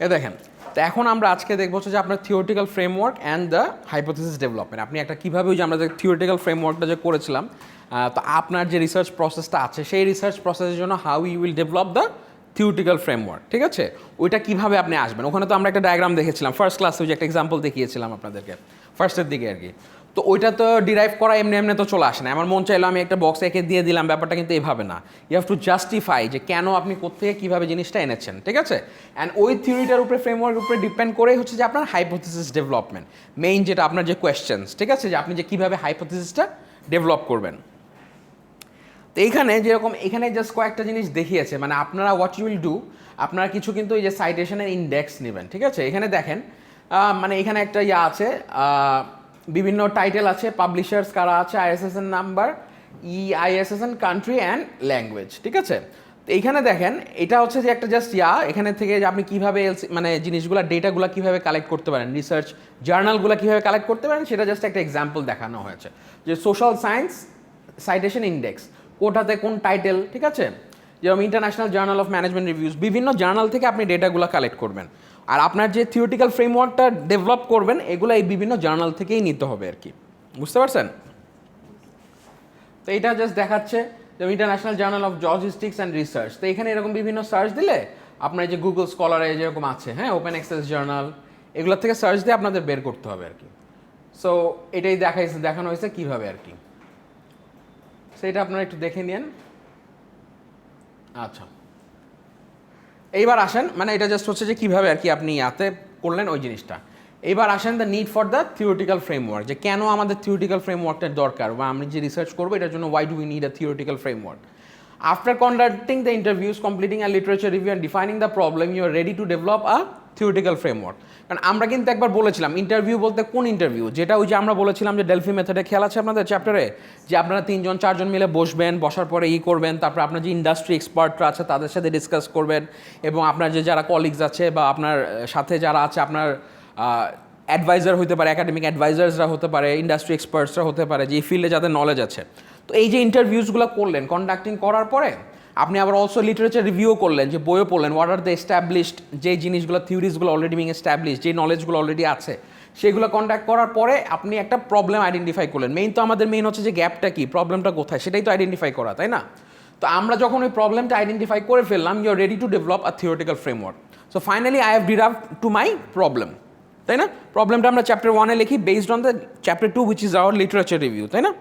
এ দেখেন, তো এখন আমরা আজকে দেখবো হচ্ছে যে আপনার theoretical framework and the hypothesis development. আপনি একটা কীভাবে ওই যে আমরা যে থিওরিটিক্যাল ফ্রেমওয়ার্কটা যে করেছিলাম, তো আপনার যে রিসার্চ প্রসেসটা আছে সেই রিসার্চ প্রসেসের জন্য how you will develop the theoretical framework, ঠিক আছে? ওইটা কীভাবে আপনি আসবেন, ওখানে তো আমরা একটা ডায়াগ্রাম দেখেছিলাম ফার্স্ট ক্লাসে, ওই যে একটা এক্সাম্পল দেখিয়েছিলাম আপনাদেরকে ফার্স্টের দিকে আর কি। তো ওইটা তো ডিরাইভ করা এমনি এমনি তো চলে আসে না। আমার মন চাইলো আমি একটা বক্স এঁকে দিয়ে দিলাম, ব্যাপারটা কিন্তু এইভাবে না। ইউ হ্যাভ টু জাস্টিফাই যে কেন আপনি কোত্থেকে কীভাবে জিনিসটা এনেছেন, ঠিক আছে? অ্যান্ড ওই থিওরিটার উপরে ফ্রেমওয়ার্কের উপরে ডিপেন্ড করেই হচ্ছে যে আপনার হাইপোথিসিস ডেভেলপমেন্ট মেইন, যেটা আপনার যে কোয়েশ্চেন্স, ঠিক আছে, যে আপনি যে কীভাবে হাইপোথিসিসটা ডেভেলপ করবেন। তো এইখানে যেরকম এখানে জাস্ট কয়েকটা জিনিস দেখিয়েছে, মানে আপনারা হোয়াট ইউ উইল ডু, আপনারা কিছু কিন্তু এই যে সাইটেশনের ইন্ডেক্স নেবেন, ঠিক আছে? এখানে দেখেন মানে এখানে একটা ইয়া আছে, বিভিন্ন টাইটেল আছে, পাবলিশার্স কারা আছে, ISSN number, ISSN country and language, ঠিক আছে? তো এইখানে দেখেন এটা হচ্ছে যে একটা জাস্ট এখানে থেকে যে আপনি কীভাবে মানে জিনিসগুলো ডেটাগুলো কীভাবে কালেক্ট করতে পারেন, রিসার্চ জার্নালগুলো কীভাবে কালেক্ট করতে পারেন, সেটা জাস্ট একটা এক্সাম্পল দেখানো হয়েছে। যে সোশ্যাল সায়েন্স সাইটেশন ইন্ডেক্স কোটাতে কোন টাইটেল, ঠিক আছে? যেরকম international journal of management reviews, বিভিন্ন জার্নাল থেকে আপনি ডেটাগুলো কালেক্ট করবেন। আর আপনার যে থিওরিটিক্যাল ফ্রেমওয়ার্কটা ডেভেলপ করবেন, এগুলো এই বিভিন্ন জার্নাল থেকেই নিতে হবে আর কি, বুঝতে পারছেন? তো এইটা জাস্ট দেখাচ্ছে যেমন international journal of logistics and research. তো এখানে এরকম বিভিন্ন সার্চ দিলে আপনার যে গুগল স্কলারে যেরকম আছে, হ্যাঁ, ওপেন অ্যাক্সেস জার্নাল, এগুলো থেকে সার্চ দিয়ে আপনাদের বের করতে হবে আর কি। সো এটাই দেখানো হয়েছে কীভাবে আর কি, সেটা আপনারা একটু দেখে নিন। আচ্ছা, এইবার আসেন, মানে এটা জাস্ট হচ্ছে যে কীভাবে আর কি আপনি ইয়াতে করলেন ওই জিনিসটা। এইবার আসেন the need for the theoretical framework, যে কেন আমাদের থিওরিটিক্যাল ফ্রেমওয়ার্কটার দরকার, বা আমি যে রিসার্চ করবো এটার জন্য why do we need a theoretical framework. After conducting the interviews, completing a literature review and defining the problem, you are ready to develop a theoretical framework. কারণ আমরা কিন্তু একবার বলেছিলাম ইন্টারভিউ বলতে কোন ইন্টারভিউ, যেটা ওই যে আমরা বলেছিলাম যে ডেলফি মেথডে খেয়াল আছে আপনাদের চ্যাপ্টারে, যে আপনারা 3-4জন মিলে বসবেন, বসার পরে করবেন, তারপর আপনার যে ইন্ডাস্ট্রি এক্সপার্টরা আছে তাদের সাথে ডিসকাস করবেন, এবং আপনার যে যারা কলিগস আছে বা আপনার সাথে যারা আছে, আপনার অ্যাডভাইজার হতে পারে, একাডেমিক অ্যাডভাইজার্সরা হতে পারে, ইন্ডাস্ট্রি এক্সপার্টসরা হতে পারে, যে এই ফিল্ডে যাদের নলেজ আছে। তো এই যে ইন্টারভিউসগুলো করলেন, কন্ডাক্টিং করার পরে আপনি আবার অলসো লিটারেচার রিভিউ করলেন, যে বইও পড়লেন, হোয়াট আর দ্য এস্টাবলিশড, যে জিনিসগুলো থিওরিজগুলো অলরেডি বিং এস্টাবলিশ, যে নলেজগুলো অলরেডি আছে সেগুলো কন্ডাক্ট করার পরে আপনি একটা প্রবলেম আইডেন্টিফাই করলেন। মেইন তো আমাদের মেইন হচ্ছে যে গ্যাপটা কি, প্রবলেমটা কোথায়, সেটাই তো আইডেন্টিফাই করা, তাই না? তো আমরা যখন ওই প্রবলেমটা আইডেন্টিফাই করে ফেললাম, you are ready to develop a theoretical framework. So finally I have derived to my problem, তাই না? প্রবলেমটা আমরা চ্যাপ্টার 1-এ লিখি based on the chapter 2 which is our literature review, তাই না?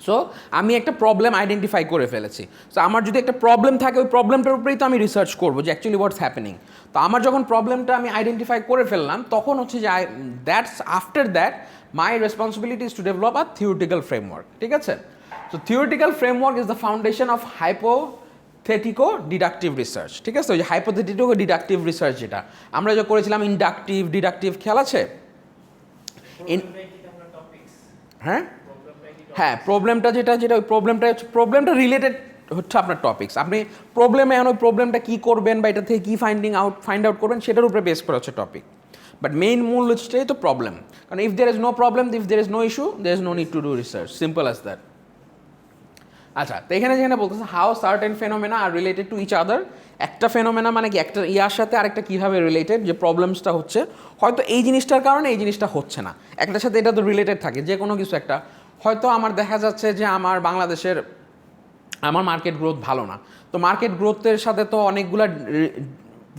সো আমি একটা প্রবলেম আইডেন্টিফাই করে ফেলেছি। সো আমার যদি একটা প্রবলেম থাকে, ওই প্রবলেমটার উপরেই তো আমি রিসার্চ করবো যে অ্যাকচুয়ালি হোয়াটস হ্যাপেনিং। তো আমার যখন প্রবলেমটা আমি আইডেন্টিফাই করে ফেললাম, তখন হচ্ছে যে after that my responsibility is to develop a theoretical framework, ঠিক আছে? So theoretical framework is the foundation of hypothetico deductive research, ঠিক আছে? ওই যে হাইপোথেটিকো ডিডাকটিভ রিসার্চ যেটা আমরা যে করেছিলাম, ইন্ডাকটিভ ডিডাকটিভ খেয়াল আছে? হ্যাঁ হ্যাঁ, প্রবলেমটা যেটা ওই প্রবলেমটা রিলেটেড হচ্ছে আপনার টপিক্স। আপনি প্রবলেমে এখন ওই প্রবলেমটা কী করবেন বা এটা থেকে কী ফাইন্ড আউট করবেন, সেটার উপরে বেস করে হচ্ছে টপিক। বাট মেইন মূল হচ্ছে তো প্রবলেম, কারণ if there is no problem, if there is no issue, there is no need to do research, simple as that. আচ্ছা, তো এখানে যেখানে বলতেছে how certain phenomena are related to each other, একটা ফেনোমেনা মানে কি, একটা ইয়ার সাথে আরেকটা কীভাবে রিলেটেড, যে প্রবলেমসটা হচ্ছে হয়তো এই জিনিসটার কারণে এই জিনিসটা হচ্ছে না, একটার সাথে এটা তো রিলেটেড থাকে, যে কোনো কিছু একটা। হয়তো আমার দেখা যাচ্ছে যে আমার বাংলাদেশের মার্কেট গ্রোথ ভালো না, তো মার্কেট গ্রোথের সাথে তো অনেকগুলো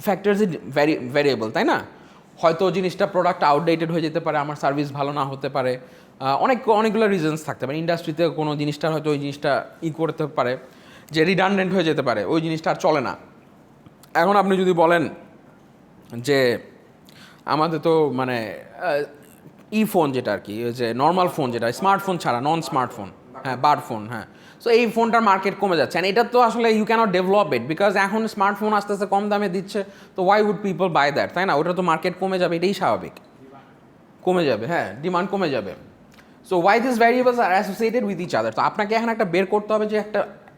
ফ্যাক্টরসই ভ্যারিয়েবল, তাই না? হয়তো জিনিসটা প্রোডাক্ট আউটডেটেড হয়ে যেতে পারে, আমার সার্ভিস ভালো না হতে পারে, অনেকগুলো রিজনস থাকতে পারে। ইন্ডাস্ট্রিতে কোনো জিনিসটা হয়তো ওই জিনিসটা করতে পারে, যে রিডান্ডেন্ট হয়ে যেতে পারে, ওই জিনিসটা আর চলে না। এখন আপনি যদি বলেন যে আমাদের তো মানে ফোন যেটা আর কি, যে নর্মাল ফোন যেটা, স্মার্টফোন ছাড়া নন স্মার্টফোন, হ্যাঁ, বাড ফোন, হ্যাঁ, সো এই ফোনটার মার্কেট কমে যাচ্ছে। অ্যান্ড এটা তো আসলে you can't develop it, because এখন স্মার্টফোন আস্তে আস্তে কম দামে দিচ্ছে, তো why would people buy that, তাই না? ওটা তো মার্কেট কমে যাবে, এটাই স্বাভাবিক, কমে যাবে, হ্যাঁ, ডিমান্ড কমে যাবে। So why this variables are associated with each other. তো আপনাকে এখন একটা বের করতে হবে যে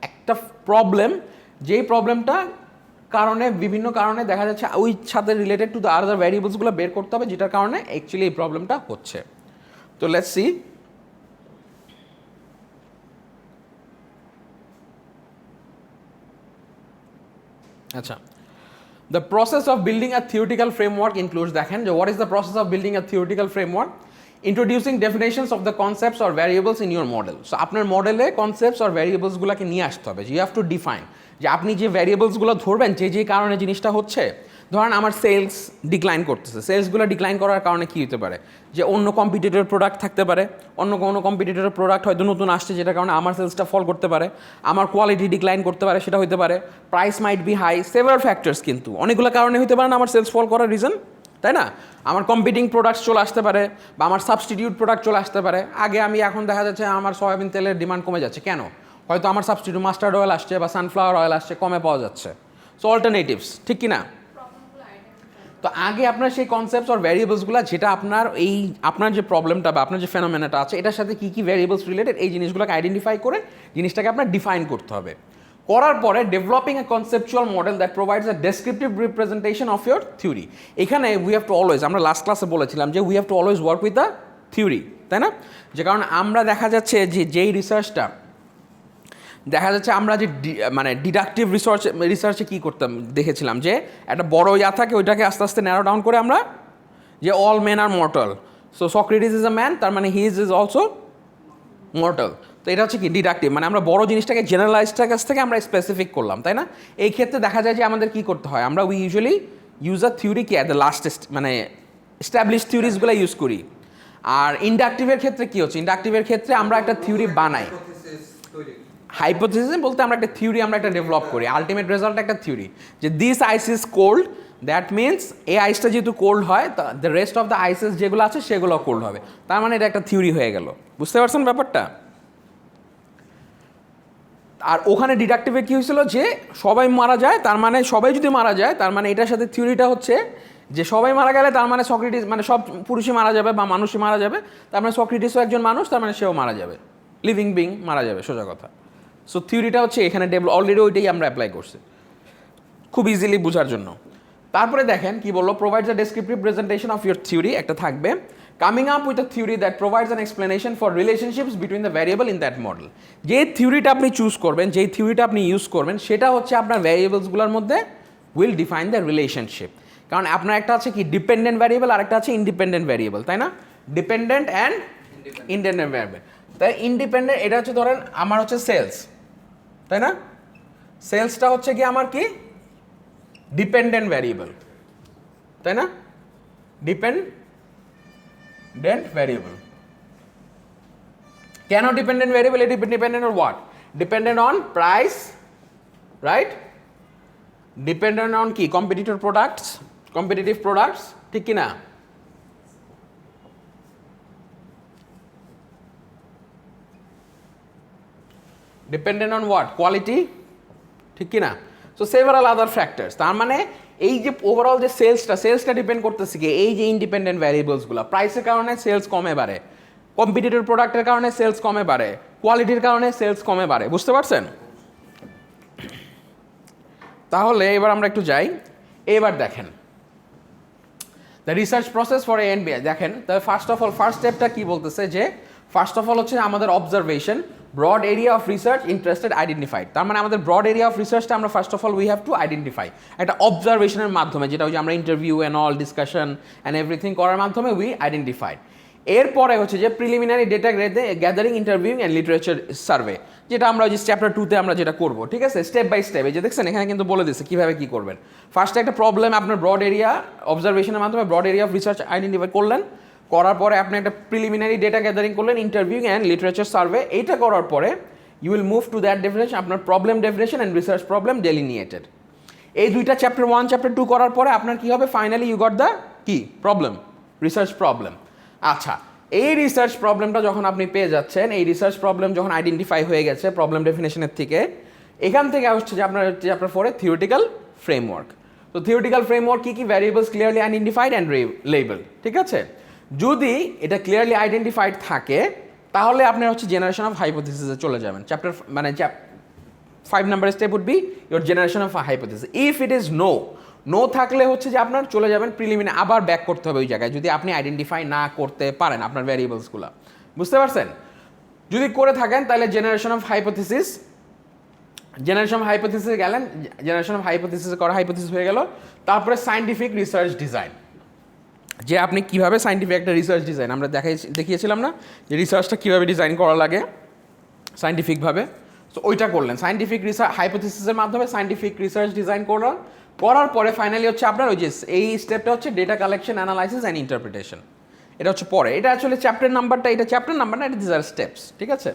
একটা প্রবলেম, যেই প্রবলেমটা কারণে বিভিন্ন কারণে দেখা যাচ্ছে ওই সাথে রিলেটেড টু দ্য আদার ভ্যারিয়েবলসগুলো বের করতে হবে, যেটার কারণে অ্যাকচুয়ালি এই প্রবলেমটা হচ্ছে। তো লেটস সি। আচ্ছা, the process of building a theoretical framework includes, দেখেন যে what is the process of building a theoretical framework, introducing definitions of the concepts or variables in your model. So আপনার মডেলে concepts or ভ্যারিয়েবলসগুলোকে নিয়ে আসতে হবে, you have to define যে আপনি যে ভ্যারিয়েবলসগুলো ধরবেন যে কারণে জিনিসটা হচ্ছে। ধরেন আমার সেলস ডিক্লাইন করতেছে, সেলসগুলো ডিক্লাইন করার কারণে কী হতে পারে, যে অন্য কম্পিটিটর প্রোডাক্ট থাকতে পারে, অন্য কোনো কম্পিটিটরের প্রোডাক্ট হয়তো নতুন আসছে যেটার কারণে আমার সেলসটা ফল করতে পারে, আমার কোয়ালিটি ডিক্লাইন করতে পারে সেটা হতে পারে, price might be high, several factors, কিন্তু অনেকগুলো কারণে হতে পারে না আমার সেলস ফল করার রিজন, তাই না? আমার কম্পিটিং প্রোডাক্টস চলে আসতে পারে বা আমার সাবস্টিটিউট প্রোডাক্ট চলে আসতে পারে। আগে আমি এখন দেখা যাচ্ছে আমার সয়াবিন তেলের ডিমান্ড কমে যাচ্ছে, কেন? হয়তো আমার সাবস্টিটিউট মাস্টার্ড অয়েল আসছে বা সানফ্লাওয়ার অয়েল আসছে, কমে পাওয়া যাচ্ছে। সো অল্টারনেটিভস, ঠিক কি না? তো আগে আপনার সেই কনসেপ্টস আর ভ্যারিয়েবলসগুলো, যেটা আপনার যে প্রবলেমটা বা আপনার যে ফেনোমেনাটা আছে এটার সাথে কী কী ভ্যারিয়েবলস রিলেটেড, এই জিনিসগুলোকে আইডেন্টিফাই করে জিনিসটাকে আপনার ডিফাইন করতে হবে। করার পরে developing A conceptual model that provides a descriptive representation of your theory. এখানে উই হ্যাভ টু অলওয়েজ, আমরা লাস্ট ক্লাসে বলেছিলাম যে we have two always work with the theory, তাই না? যে কারণ আমরা দেখা যাচ্ছে যে যেই রিসার্চটা দেখা যাচ্ছে আমরা যে মানে ডিডাকটিভ রিসার্চে কী করতাম দেখেছিলাম, যে একটা বড় থাকে ওইটাকে আস্তে আস্তে ন্যারো ডাউন করে আমরা যে all men R mortal, so Socrates is a man, তার মানে হি ইজ অলসো মর্টাল। তো এটা হচ্ছে কি ডিডাকটিভ, মানে আমরা বড় জিনিসটাকে জেনারেলাইজটার কাছ থেকে আমরা স্পেসিফিক করলাম, তাই না? এই ক্ষেত্রে দেখা যায় যে আমাদের কী করতে হয়, আমরা we usually use a theory কি অ্যাট দ্য লাস্ট, মানে এস্টাবলিশ থিওরিজগুলো ইউজ করি। আর ইন্ডাকটিভের ক্ষেত্রে কী হচ্ছে, ইন্ডাকটিভের ক্ষেত্রে আমরা একটা থিওরি বানাই, হাইপোথিসিস বলতে আমরা একটা থিওরি আমরা একটা ডেভেলপ করি, আলটিমেট রেজাল্ট একটা থিওরি, যে this ice is cold, that means এই আইসটা যেহেতু কোল্ড হয় the rest of the ices যেগুলো আছে সেগুলো কোল্ড হবে, তার মানে এটা একটা থিওরি হয়ে গেল। বুঝতে পারছেন ব্যাপারটা? আর ওখানে ডিডাকটিভে কী হয়েছিল, যে সবাই মারা যায়, তার মানে সবাই যদি মারা যায় তার মানে এটার সাথে থিওরিটা হচ্ছে যে সবাই মারা গেলে তার মানে সক্রেটিস, মানে সব পুরুষই মারা যাবে বা মানুষই মারা যাবে, তার মানে সক্রেটিসও একজন মানুষ, তার মানে সেও মারা যাবে, লিভিং বিং মারা যাবে, সোজা কথা। সো থিওরিটা হচ্ছে এখানে অলরেডি ওইটাই আমরা অ্যাপ্লাই করছি খুব ইজিলি বোঝার জন্য। তারপরে দেখেন কি বললো, provides a descriptive presentation of your theory, একটা থাকবে coming up with a theory that provides an explanation for relationships between the variable in that model. যে থিওরিটা আপনি চুজ করবেন, যেই থিওরিটা আপনি ইউজ করবেন, সেটা হচ্ছে আপনার ভ্যারিয়েবলসগুলোর মধ্যে উইল ডিফাইন দ্য রিলেশনশিপ। কারণ আপনার একটা আছে কি ডিপেন্ডেন্ট ভ্যারিয়েবল আর একটা আছে ইন্ডিপেন্ডেন্ট ভ্যারিয়েবল, তাই না? Dependent and independent variable. তাই ইন্ডিপেন্ডেন্ট এটা হচ্ছে ধরেন আমার হচ্ছে সেলস, তাই না? সেলসটা হচ্ছে কি আমার কি ডিপেন্ডেন্ট ভ্যারিয়েবল, তাই না? Dependent variable. কেন ডিপেন্ডেন্ট ভ্যারিয়েবল? এটি dependent on what? Dependent on price, right? Dependent on কি কম্পিটিটিভ প্রোডাক্টস, ঠিক কি না? Dependent on what? কোয়ালিটি, ঠিক কি না? সো সেভারাল আদার ফ্যাক্টরস। তার মানে এই যে ওভারঅল যে সেলসটা ডিপেন্ড করতেছে কি এই যে ইন্ডিপেন্ডেন্ট ভ্যারিয়েবলসগুলো, প্রাইসের কারণে সেলস কমে বাড়ে, কম্পিটিটর প্রোডাক্টের কারণে সেলস কমে বাড়ে, কোয়ালিটির কারণে সেলস কমে বাড়ে। বুঝতে পারছেন? তাহলে এবার আমরা একটু যাই, এবার দেখেন the research process for A and B. দেখেন তবে ফার্স্ট স্টেপটা কি বলতেছে, যে ফার্স্ট অফ অল হচ্ছে আমাদের observation, broad area of research interested identified. তার মানে আমাদের ব্রড এরিয়া অফ রিসার্চটা আমরা first of all we have to identify একটা অবজারভেশনের মাধ্যমে, যেটা ওই যে আমরা interview and all discussion and everything করার মাধ্যমে উই আইডেন্টিফাইড। এরপরে হচ্ছে যে preliminary data gathering, interviewing and literature survey, যেটা আমরা ওই যে চ্যাপ্টার 2-তে আমরা যেটা করবো, ঠিক আছে? স্টেপ বাই স্টেপ, এই যে দেখছেন এখানে কিন্তু বলে দিচ্ছে কীভাবে কী করবেন। ফার্স্টে একটা প্রবলেম আপনার ব্রড এরিয়া অবজারভেশনের মাধ্যমে broad area of research identify করলেন, করার পরে আপনি একটা প্রিলিমিনারি ডেটা গ্যাদারিং করলেন, ইন্টারভিউইং অ্যান্ড লিটারেচার সার্ভে। এইটা করার পরে you will move to that definition, আপনার problem definition and research problem delineated. এই দুইটা চ্যাপ্টার 1 চ্যাপ্টার 2 করার পরে আপনার কী হবে, ফাইনালি ইউ গট দ্য কি প্রবলেম, রিসার্চ প্রবলেম। আচ্ছা, এই রিসার্চ প্রবলেমটা যখন আপনি পেয়ে যাচ্ছেন, এই রিসার্চ প্রবলেম যখন আইডেন্টিফাই হয়ে গেছে প্রবলেম ডেফিনেশনের থেকে, এখান থেকে হচ্ছে যে আপনার চ্যাপ্টার 4-এ থিওরিটিক্যাল ফ্রেমওয়ার্ক। তো থিওরিটিক্যাল ফ্রেমওয়ার্ক কী variables clearly identified and label, ঠিক আছে? যদি এটা ক্লিয়ারলি আইডেন্টিফাইড থাকে তাহলে আপনার হচ্ছে জেনারেশন অফ হাইপোথিসিসে চলে যাবেন। চ্যাপ্টার মানে 5 number step would be your generation of hypothesis. If it is no থাকলে হচ্ছে যে আপনার চলে যাবেন প্রিলিমিনারি, আবার ব্যাক করতে হবে ওই জায়গায় যদি আপনি আইডেন্টিফাই না করতে পারেন আপনার ভ্যারিয়েবলসগুলো। বুঝতে পারছেন? যদি করে থাকেন তাহলে generation of hypothesis generation of হাইপোথিসিসে গেলেন, জেনারেশন অফ হাইপোথিসিস করা হাইপোথিসিস হয়ে গেল। তারপরে সায়েন্টিফিক রিসার্চ ডিজাইন, যে আপনি কীভাবে সায়েন্টিফিক একটা রিসার্চ ডিজাইন আমরা দেখিয়েছিলাম না, যে রিসার্চটা কীভাবে ডিজাইন করা লাগে সায়েন্টিফিকভাবে। তো ওইটা করলেন সায়েন্টিফিক রিসার্চ হাইপোথিসিসের মাধ্যমে সায়েন্টিফিক রিসার্চ ডিজাইন করলেন। করার পরে ফাইনালি হচ্ছে আপনার ওই যে এই স্টেপটা হচ্ছে data collection, analysis and interpretation. এটা হচ্ছে পরে, এটা আসলে চ্যাপ্টার নাম্বারটা, এটা চ্যাপ্টার নাম্বার না, এটা দিস আর স্টেপস, ঠিক আছে।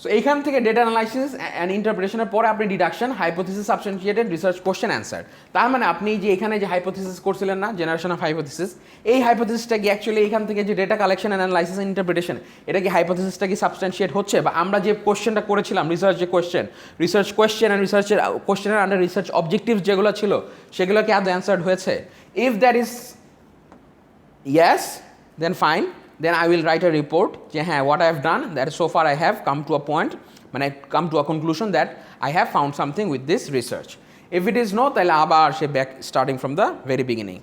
সো এইখান থেকে ডেটা অ্যানালাইসিস অ্যান্ড ইন্টারপ্রিটেশনের পরে আপনি deduction, hypothesis, substantiated, research question answer. তার মানে আপনি যে এখানে যে হাইপোথিসিস করছিলেন না, জেনারেশন অফ হাইপোথিসিস, এই হাইপোথিসিসটা কি অ্যাকচুয়ালি এখান থেকে যে data collection and analysis and interpretation, এটা কি হাইপোথিসিসটা কি সাবস্টেন্টিয়েট হচ্ছে, বা আমরা যে কোশ্চেনটা করেছিলাম রিসার্চ যে কোশ্চেন, রিসার্চ কোশ্চেন অ্যান্ড রিসার্চের কোশ্চেনের আন্ডার রিসার্চ অবজেক্টিভস যেগুলো ছিল সেগুলো কি আদৌ অ্যান্সার্ড হয়েছে? If that is yes, then fine, then I will write a report যে হ্যাঁ what I have done, that so far I have come to a point, মানে come to a conclusion that I have found something with this research. If it is no, তাহলে আবার সে back starting from the very beginning.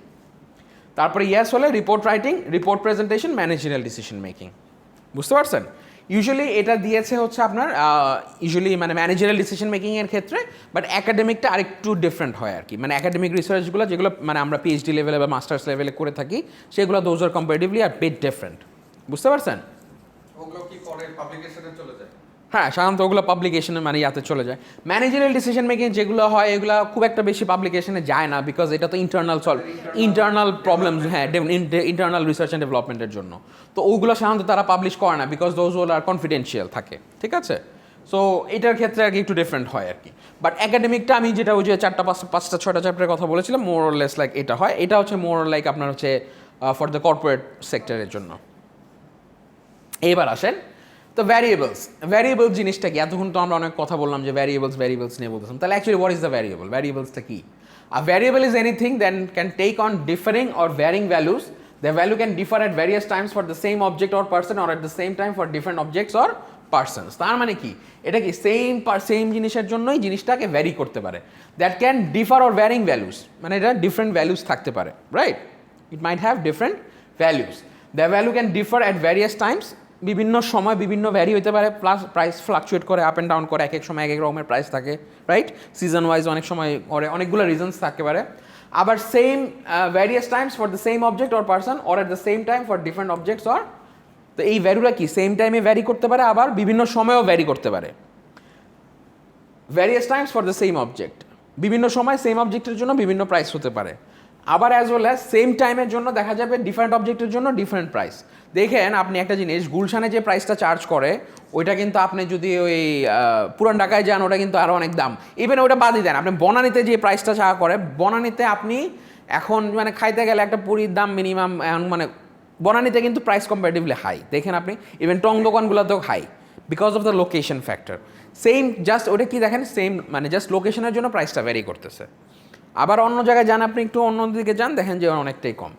তারপরে yes হলে report writing, report presentation, managerial decision making. বুঝতে পারছেন? Usually এটা দিয়েছে হচ্ছে আপনার ইউজুয়ালি মানে ম্যানেজারিয়াল ডিসিশন মেকিংয়ের ক্ষেত্রে, বাট অ্যাকাডেমিকটা আরেকটু ডিফারেন্ট হয় আর কি। মানে অ্যাকাডেমিক রিসার্চগুলো যেগুলো মানে আমরা পিএইচডি লেভেলে বা মাস্টার্স লেভেলে করে থাকি, সেগুলো those are comparatively a bit different. বুঝতে পারছেন? ওগুলো কি পরে পাবলিকেশনে চলে যায়? হ্যাঁ, সাধারণত ওগুলো পাবলিকেশনে মানে ইয়াতে চলে যায়। ম্যানেজারিয়াল ডিসিশন মেকিং যেগুলো হয় এগুলো খুব একটা বেশি পাবলিকেশনে যায় না, বিকজ এটা তো ইন্টারনাল প্রবলেম, হ্যাঁ ইন্টারনাল রিসার্চ অ্যান্ড ডেভেলপমেন্টের জন্য। তো ওগুলো সাধারণত তারা পাবলিশ করে না, বিকজ দোজ ওল আর কনফিডেন্সিয়াল থাকে, ঠিক আছে। সো এটার ক্ষেত্রে আর কি একটু ডিফারেন্ট হয় আর কি। বাট অ্যাকাডেমিকটা আমি যেটা ওই যে 4-5টা 6টা চ্যাপ্টারের কথা বলেছিলাম, মোর অর লেস লাইক এটা হয়। এটা হচ্ছে মোর অর লাইক আপনার হচ্ছে ফর দ্য কর্পোরেট সেক্টরের জন্য। এইবার আসেন তো ভ্যারিয়েবলস জিনিসটা কি? এতক্ষণ তো আমরা অনেক কথা বললাম যে ভ্যারিয়েবলস নিয়ে বলতেছিলাম, তাহলে অ্যাকচুয়ালি হোয়াট ইজ দ্য ভ্যারিয়েবলসটা কি? A variable is anything that can take on differing or varying values, the value can differ at various times for the same object or person or at the same time for different objects or persons. তার মানে কি? এটা কি same জিনিসের জন্যই জিনিসটাকে vary করতে পারে। That can differ or varying values, মানে এটা ডিফারেন্ট ভ্যালুস থাকতে পারে, right? It might have different values. The value can differ at various Times, বিভিন্ন সময় বিভিন্ন ভ্যারি হতে পারে, প্লাস প্রাইস ফ্লাকচুয়েট করে, আপ অ্যান্ড ডাউন করে, এক এক সময় এক এক রকমের প্রাইস থাকে, রাইট? সিজন ওয়াইজ অনেক সময় করে, অনেকগুলো রিজনস থাকতে পারে। আবার same various times for the same object or person or at the same time for different objects or, তো এই ভ্যালুটা কি সেম টাইমে ভ্যারি করতে পারে, আবার বিভিন্ন সময়েও ভ্যারি করতে পারে। Various times for the same object, বিভিন্ন সময় সেম অবজেক্টের জন্য বিভিন্ন প্রাইস হতে পারে। আবার অ্যাজ ওয়েল অ্যাজ সেম টাইমের জন্য দেখা যাবে ডিফারেন্ট অবজেক্টের জন্য ডিফারেন্ট প্রাইস। দেখেন আপনি একটা জিনিস, গুলশানে যে প্রাইসটা চার্জ করে ওইটা কিন্তু আপনি যদি ওই পুরান ঢাকায় যান ওটা কিন্তু আরও অনেক দাম। ইভেন ওইটা বাদই দেন, আপনি বনানীতে যে প্রাইসটা চার্জ করে, বনানীতে আপনি এখন মানে খাইতে গেলে একটা পুরীর দাম মিনিমাম মানে বনানীতে কিন্তু প্রাইস কম্পারেটিভলি হাই। দেখেন আপনি ইভেন টং দোকানগুলোতেও high, because of the location factor. Same just ওটা কি দেখেন, সেম মানে জাস্ট লোকেশনের জন্য প্রাইসটা ভ্যারি করতেছে। আবার অন্য জায়গায় যান, আপনি একটু অন্য দিকে যান, দেখেন যে অনেকটাই কম।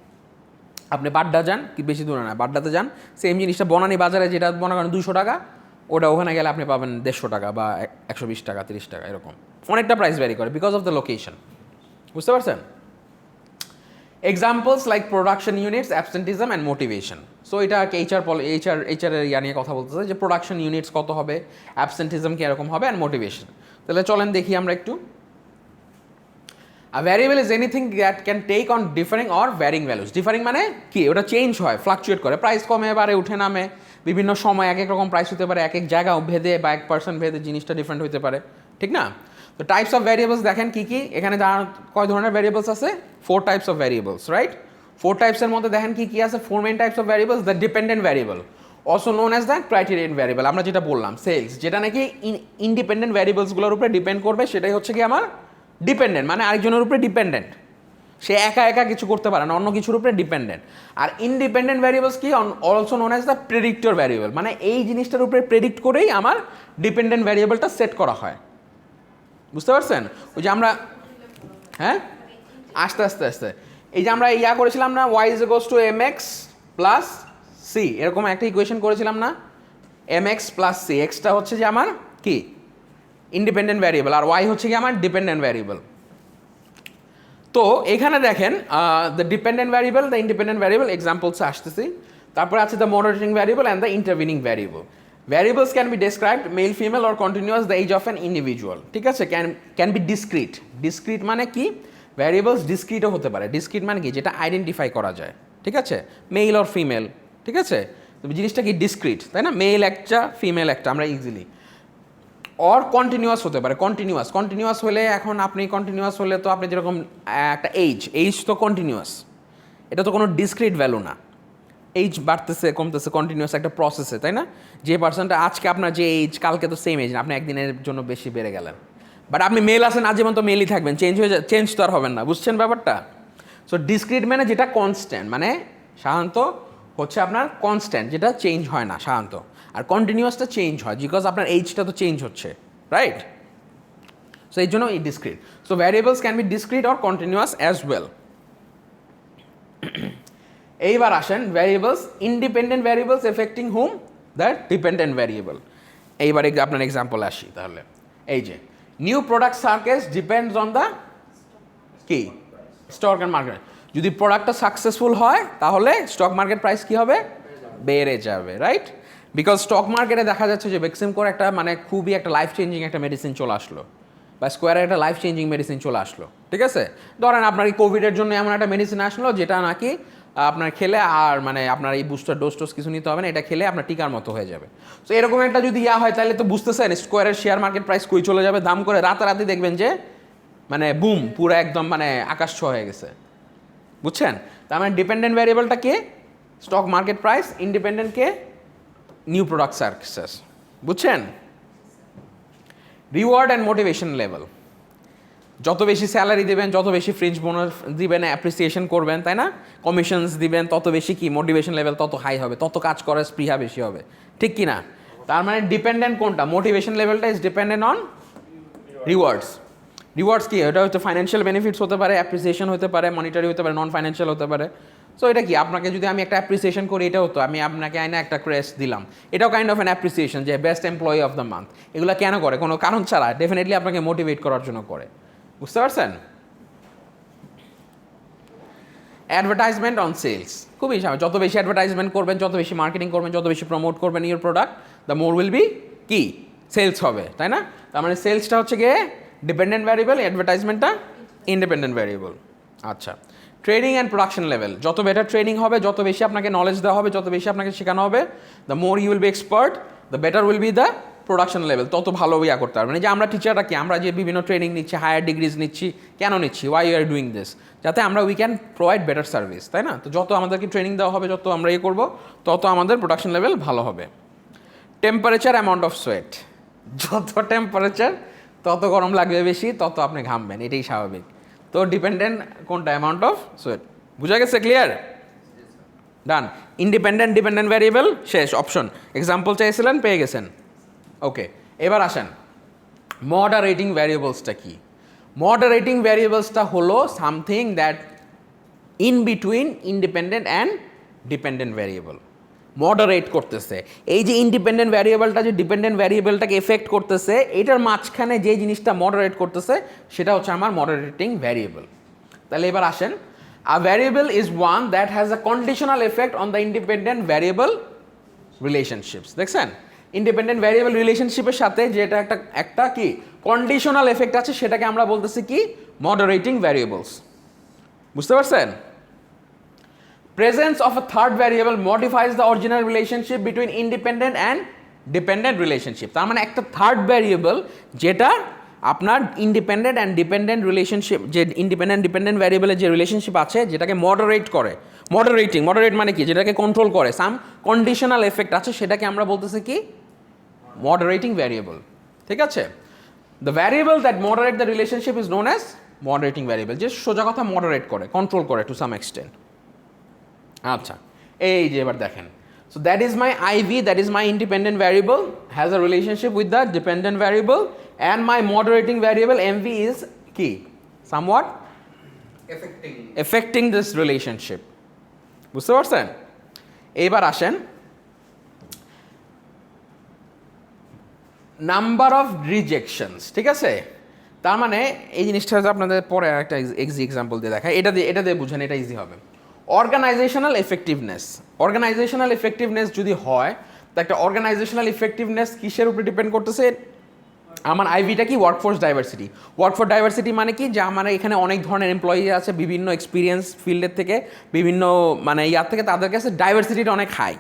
আপনি বাড্ডা যান, কি বেশি দূরে না, বাড্ডাতে যান, সেম জিনিসটা বনানী বাজারে যেটা মনে করেন 200 টাকা, ওটা ওখানে গেলে আপনি পাবেন 150 টাকা বা 120 টাকা, 30 টাকা, এরকম অনেকটা প্রাইস ভ্যারি করে বিকজ অফ দ্য লোকেশন। বুঝতে পারছেন? Examples like production units, absenteeism and motivation. So এটা এইচআর ইয়া নিয়ে কথা বলতেছে যে প্রোডাকশন ইউনিটস কত হবে, অ্যাবসেন্টিজম কি এরকম হবে, অ্যান্ড মোটিভেশন। তাহলে চলেন দেখি আমরা একটু। A variable is anything that can take on differing or varying values. Differing মানে কি? ওটা চেঞ্জ হয়, ফ্লাকচুয়েট করে, প্রাইস কমে বাড়ে, উঠে নামে, বিভিন্ন সময় এক এক রকম প্রাইস হতে পারে, এক এক জায়গা ভেদে বা এক পার্সন ভেদে জিনিসটা ডিফারেন্ট হতে পারে, ঠিক না? তো টাইপস অফ ভ্যারিয়েবলস দেখেন কি কি এখানে, কয় ধরনের ভ্যারিয়েবলস আছে? 4 টাইপস অফ ভ্যারিয়েবলস, রাইট? 4 টাইপসের মধ্যে দেখেন কি কি আছে? 4 main types of variables. The dependent variable, also known as the criterion variable. আমরা যেটা বললাম সেলস, যেটা নাকি ইন্ডিপেন্ডেন্ট ভ্যারিয়েবলসগুলোর উপরে ডিপেন্ড করবে, সেটাই হচ্ছে কি আমার ডিপেন্ডেন্ট, মানে আরেকজনের উপরে ডিপেন্ডেন্ট, সে একা একা কিছু করতে পারে না, অন্য কিছুর উপরে ডিপেন্ডেন্ট। আর ইন্ডিপেন্ডেন্ট ভ্যারিয়েবলস কি? Also known as the predictor variable, মানে এই জিনিসটার উপরে প্রেডিক্ট করেই আমার ডিপেন্ডেন্ট ভ্যারিয়েবলটা সেট করা হয়। বুঝতে পারছেন? ওই যে আমরা হ্যাঁ আস্তে আস্তে আস্তে এই যে আমরা ইয়া করেছিলাম না, y is equals to mx plus c, এরকম একটা ইকুয়েশন করেছিলাম না, mx প্লাস c। এক্সটা হচ্ছে যে আমার কি ইন্ডিপেন্ডেন্ট ভ্যারিয়েবল, আর y হচ্ছে কি আমার ডিপেন্ডেন্ট ভ্যারিয়েবল। তো এখানে দেখেন the dependent variable, the independent variable, examples আসতেছি। তারপরে আছে the monitoring variable and the intervening variable. Variables can be described male female or continuous the age of an individual, ঠিক আছে। Can be discrete. ডিসক্রিট মানে কি, variables ডিসক্রিটও হতে পারে। Discrete মানে কি, যেটা আইডেন্টিফাই করা যায়, ঠিক আছে, মেল অর ফিমেল, ঠিক আছে। তো জিনিসটা কি ডিসক্রিট, তাই না, মেল একটা ফিমেল একটা, আমরা ইজিলি। অর কন্টিনিউয়াস হতে পারে। কন্টিনিউয়াস হলে, এখন আপনি কন্টিনিউয়াস হলে তো আপনি যেরকম একটা এইজ তো কন্টিনিউয়াস, এটা তো কোনো ডিসক্রিট ভ্যালু না। এইজ বাড়তেছে কমতেছে কন্টিনিউয়াস একটা প্রসেসে, তাই না। যে পার্সনটা আজকে আপনার যে এইজ, কালকে তো সেম এইজ না, আপনি একদিনের জন্য বেশি বেড়ে গেলেন। বাট আপনি মেল আছেন আজীবন, তো মেলই থাকবেন, চেঞ্জ তো আর হবেন না, বুঝছেন ব্যাপারটা। সো ডিসক্রিট মানে যেটা কনস্ট্যান্ট, মানে সাধারণত হচ্ছে আপনার কনস্ট্যান্ট, যেটা চেঞ্জ হয় না সাধারণত। আর কন্টিনিউয়াসটা চেঞ্জ হয়, বিকজ আপনার এইজটা তো চেঞ্জ হচ্ছে, রাইট। সো এই জন্য এই discrete. So variables can B discrete or continuous as well. এইবার আসেন variables, independent variables affecting hmm, the dependent variable. এইবার আপনার এক্সাম্পল আসি তাহলে। এই যে new product সার্কেস depends on the কি, স্টক অ্যান্ড মার্কেট। যদি প্রোডাক্টটা সাকসেসফুল হয় তাহলে স্টক মার্কেট প্রাইস কী হবে, বেড়ে যাবে, রাইট। বিকজ স্টক মার্কেটে দেখা যাচ্ছে যে ভ্যাকসিন করে একটা মানে খুবই একটা লাইফ চেঞ্জিং একটা মেডিসিন চলে আসলো, বা স্কোয়ারের একটা লাইফ চেঞ্জিং মেডিসিন চলে আসলো, ঠিক আছে। ধরেন আপনার এই কোভিডের জন্য এমন একটা মেডিসিন আসলো যেটা নাকি আপনার খেলে আর মানে আপনার এই বুস্টার ডোজ কিছু নিতে হবে না, এটা খেলে আপনার টিকার মতো হয়ে যাবে। তো এরকম একটা যদি হয় তাহলে তো বুঝতেছেন স্কোয়ারের শেয়ার মার্কেট প্রাইস কই চলে যাবে, দাম করে রাতারাতি দেখবেন যে মানে বুম, পুরো একদম মানে আকাশ ছোঁয়া হয়ে গেছে, বুঝছেন। তার মানে ডিপেন্ডেন্ট ভ্যারিয়েবলটা কে, স্টক মার্কেট প্রাইস, ইন্ডিপেন্ডেন্ট কে, নিউ প্রোডাক্ট সার্ভিসেস, বুঝছেন। রিওয়ার্ড অ্যান্ড মোটিভেশন লেভেল, যত বেশি স্যালারি দেবেন, যত বেশি ফ্রিঞ্জ বোনাস দিবেন, অ্যাপ্রিসিয়েশন করবেন, তাই না, কমিশনস দিবেন, তত বেশি কি মোটিভেশন লেভেল তত হাই হবে, তত কাজ করার স্পৃহা বেশি হবে, ঠিক কি না। তার মানে ডিপেন্ডেন্ট কোনটা, মোটিভেশন লেভেলটা is dependent on rewards. Rewards কি, এটা হচ্ছে ফাইন্যান্সিয়াল বেনিফিটস হতে পারে, অ্যাপ্রিসিয়েশন হতে পারে, মনিটারি হতে পারে, নন ফাইন্যান্সিয়াল হতে পারে। সো এটা কি, আপনাকে যদি আমি একটা অ্যাপ্রিসিয়েশন করি, এটা হতো আমি আপনাকে আইনা একটা ক্রেস্ট দিলাম, এটাও কাইন্ড অফ অ্যান অ্যাপ্রিসিয়েশন, যে best employee of the month. এগুলো কেন করে, কোনো কারণ ছাড়া, ডেফিনেটলি আপনাকে মোটিভেট করার জন্য করে, বুঝতে পারছেন। অ্যাডভার্টাইজমেন্ট অন সেলস, খুবই স্বাভাবিক, যত বেশি অ্যাডভার্টাইজমেন্ট করবেন, যত বেশি মার্কেটিং করবেন, যত বেশি প্রমোট করবেন your product, the more will be কি, সেলস হবে, তাই না। তার মানে সেলসটা হচ্ছে গিয়ে ডিপেন্ডেন্ট ভ্যারিয়েবল, অ্যাডভার্টাইজমেন্টটা ইন্ডিপেন্ডেন্ট ভ্যারিয়েবল। আচ্ছা, ট্রেনিং অ্যান্ড প্রোডাকশন লেভেল, যত বেটার ট্রেনিং হবে, যত বেশি আপনাকে নলেজ দেওয়া হবে, যত বেশি আপনাকে শেখানো হবে, the more you will be expert, the better will be the production level, তত ভালো ইয়া করতে পারবেন। যে আমরা টিচাররা কি, আমরা যে বিভিন্ন ট্রেনিং নিচ্ছি, হায়ার ডিগ্রিজ নিচ্ছি, কেন নিচ্ছি, why you are doing this, যাতে আমরা we can provide better service, তাই না। তো যত আমাদেরকে ট্রেনিং দেওয়া হবে, যত আমরা ইয়ে করবো, তত আমাদের প্রোডাকশন লেভেল ভালো হবে। টেম্পারেচার অ্যামাউন্ট অফ সোয়েট, যত টেম্পারেচার তত গরম লাগবে বেশি, তত আপনি ঘামবেন, এটাই স্বাভাবিক। তো ডিপেন্ডেন্ট কোনটা, অ্যামাউন্ট অফ সোয়েট, বুঝা গেছে, ক্লিয়ার, ডান। ইন্ডিপেন্ডেন্ট ডিপেন্ডেন্ট ভ্যারিয়েবল শেষ, অপশন, এক্সাম্পল চাইছিলেন, পেয়ে গেছেন, ওকে। এবার আসেন মডারেটিং ভ্যারিয়েবলসটা কি। মডারেটিং ভ্যারিয়েবলসটা হলো something that in between independent and dependent variable, moderate করতেছে। এই যে ইন্ডিপেন্ডেন্ট ভ্যারিয়েবলটা যে ডিপেন্ডেন্ট ভ্যারিয়েবলটাকে এফেক্ট করতেছে, এটার মাঝখানে যে জিনিসটা মডারেট করতেছে সেটা হচ্ছে আমার মডারেটিং ভ্যারিয়েবল। তাহলে এবার আসেন, a variable is one that has a conditional effect on the independent variable relationships. দেখছেন, ইন্ডিপেন্ডেন্ট ভ্যারিয়েবল রিলেশনশিপের সাথে যেটা একটা কি কন্ডিশনাল এফেক্ট আছে, সেটাকে আমরা বলতেছি কি, মডারেটিং ভ্যারিয়েবলস, বুঝতে পারছেন। Presence of a third variable modifies the original relationship between independent and dependent relationship. তার মানে একটা থার্ড ভ্যারিয়েবল যেটা আপনার ইন্ডিপেন্ডেন্ট অ্যান্ড ডিপেন্ডেন্ট রিলেশনশিপ, যে ইন্ডিপেন্ডেন্ট ডিপেন্ডেন্ট ভ্যারিয়েবলের যে রিলেশনশিপ আছে, যেটাকে মডারেট করে, মডারেট মানে কি, যেটাকে কন্ট্রোল করে, সাম কন্ডিশনাল এফেক্ট আছে, সেটাকে আমরা বলতেছি কি, মডারেটিং ভ্যারিয়েবল, ঠিক আছে। The variable that moderate the relationship is known as moderating variable, যে সোজা কথা মডারেট করে, কন্ট্রোল করে টু সাম এক্সটেন্ট। আচ্ছা, এই যে এবার দেখেন, so that is my IV, that is my independent variable, has a relationship with the dependent variable, and my moderating variable MV is কি, সামওয়াট এফেক্টিং দিস রিলেশনশিপ, বুঝতে পারছেন। এইবার আসেন নাম্বার অফ রিজেকশনস, ঠিক আছে। তার মানে এই জিনিসটা আপনাদের পরে একটা এক্সাম্পল দিয়ে দেখায়, এটা দিয়ে বুঝেন, এটা ইজি হবে। অর্গানাইজেশনাল এফেক্টিভনেস যদি হয়, তো একটা অর্গানাইজেশনাল ইফেক্টিভনেস কিসের উপরে ডিপেন্ড করতেছে? আমার আইভিটা কি ওয়ার্কফোর্স ডাইভার্সিটি। ওয়ার্কফোর্স ডাইভার্সিটি মানে কি, যে আমার এখানে অনেক ধরনের এমপ্লয়ি আছে বিভিন্ন এক্সপিরিয়েন্স ফিল্ডের থেকে, বিভিন্ন মানে ইয়ার থেকে, তাদের কাছে ডাইভার্সিটিটা অনেক হাই।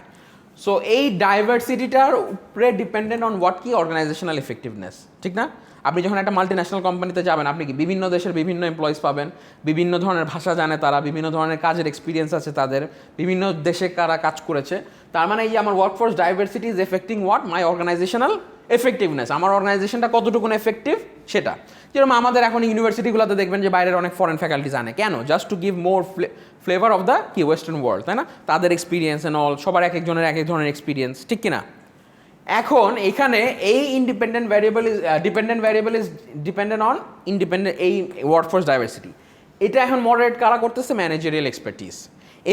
সো এই ডাইভার্সিটিটার উপরে ডিপেন্ডেন্ট অন হোয়াট কি অর্গানাইজেশনাল ইফেক্টিভনেস, ঠিক না? আপনি যখন একটা মাল্টিন্যাশনাল কোম্পানিতে যাবেন, আপনি কি বিভিন্ন দেশের বিভিন্ন এমপ্লয়িজ পাবেন, বিভিন্ন ধরনের ভাষা জানে তারা, বিভিন্ন ধরনের কাজের এক্সপিরিয়েন্স আছে তাদের, বিভিন্ন দেশে কারা কাজ করেছে। তার মানে এই যে আমার workforce diversity is affecting what my organisational effectiveness, আমার অর্গানাইজেশনটা কতটুকু এফেক্টিভ সেটা। যেরকম আমাদের এখন ইউনিভার্সিটিগুলোতে দেখবেন যে বাইরের অনেক ফরেন ফ্যাকাল্টিজ আনে, কেন? Just to give more flavour of the কি ওয়েস্টার্ন ওয়ার্ল্ড, তাই না? তাদের এক্সপিরিয়েন্স অ্যান্ড অল, সবার এক একজনের এক এক ধরনের এক্সপিরিয়েন্স, ঠিক কিনা? এখন এখানে এই dependent variable is dependent on এই ওয়ার্কফোর্স ডাইভার্সিটি। এটা এখন মডারেট কারা করতেছে? Managerial expertise.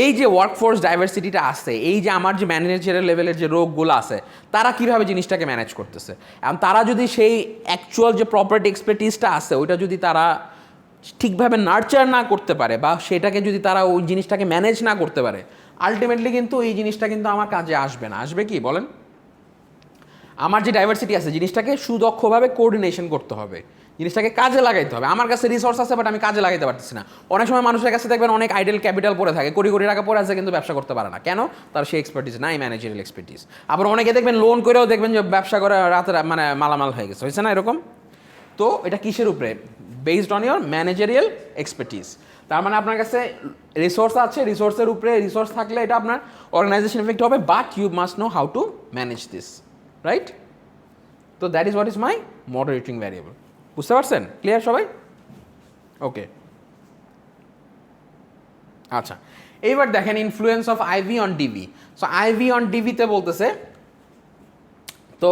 এই যে ওয়ার্কফোর্স ডাইভার্সিটিটা আছে, এই যে আমার যে ম্যানেজারিয়াল লেভেলের যে রোগগুলো আছে, তারা কীভাবে জিনিসটাকে ম্যানেজ করতেছে, এবং তারা যদি সেই অ্যাকচুয়াল যে প্রপার্টি এক্সপার্টিসটা আছে ওইটা যদি তারা ঠিকভাবে নার্চার না করতে পারে, বা সেটাকে যদি তারা ওই জিনিসটাকে ম্যানেজ না করতে পারে, আলটিমেটলি কিন্তু এই জিনিসটা কিন্তু আমার কাজে আসবে না। আসবে কি বলেন? আমার যে ডাইভার্সিটি আছে, জিনিসটাকে সুদক্ষভাবে কোঅর্ডিনেশন করতে হবে, জিনিসটাকে কাজে লাগাইতে হবে। আমার কাছে রিসোর্স আছে বাট আমি কাজে লাগাইতে পারতেছি না। অনেক সময় মানুষের কাছে দেখবেন অনেক আইডেল ক্যাপিটাল পড়ে থাকে, কোটি কোটি টাকা পড়ে আছে, কিন্তু ব্যবসা করতে পারে না। কেন? তার সেই এক্সপার্টিস নাই, ম্যানেজারিয়াল এক্সপার্টিস। আবার অনেকে দেখবেন লোন করেও দেখবেন যে ব্যবসা করে রাতে মানে মালামাল হয়ে গেছে, হয়েছে না এরকম? তো এটা কিসের উপরে? Based on your managerial expertise. তার মানে আপনার কাছে রিসোর্স আছে, রিসোর্সের উপরে রিসোর্স থাকলে এটা আপনার অর্গানাইজেশন এফেক্ট হবে, but you must know how to manage this, right? তো that is what is my moderating variable. বুঝতে পারছেন? ক্লিয়ার সবাই? ওকে, আচ্ছা, এইবার দেখেন influence of IV on DV. So IV on ডিভিতে বলতেছে তো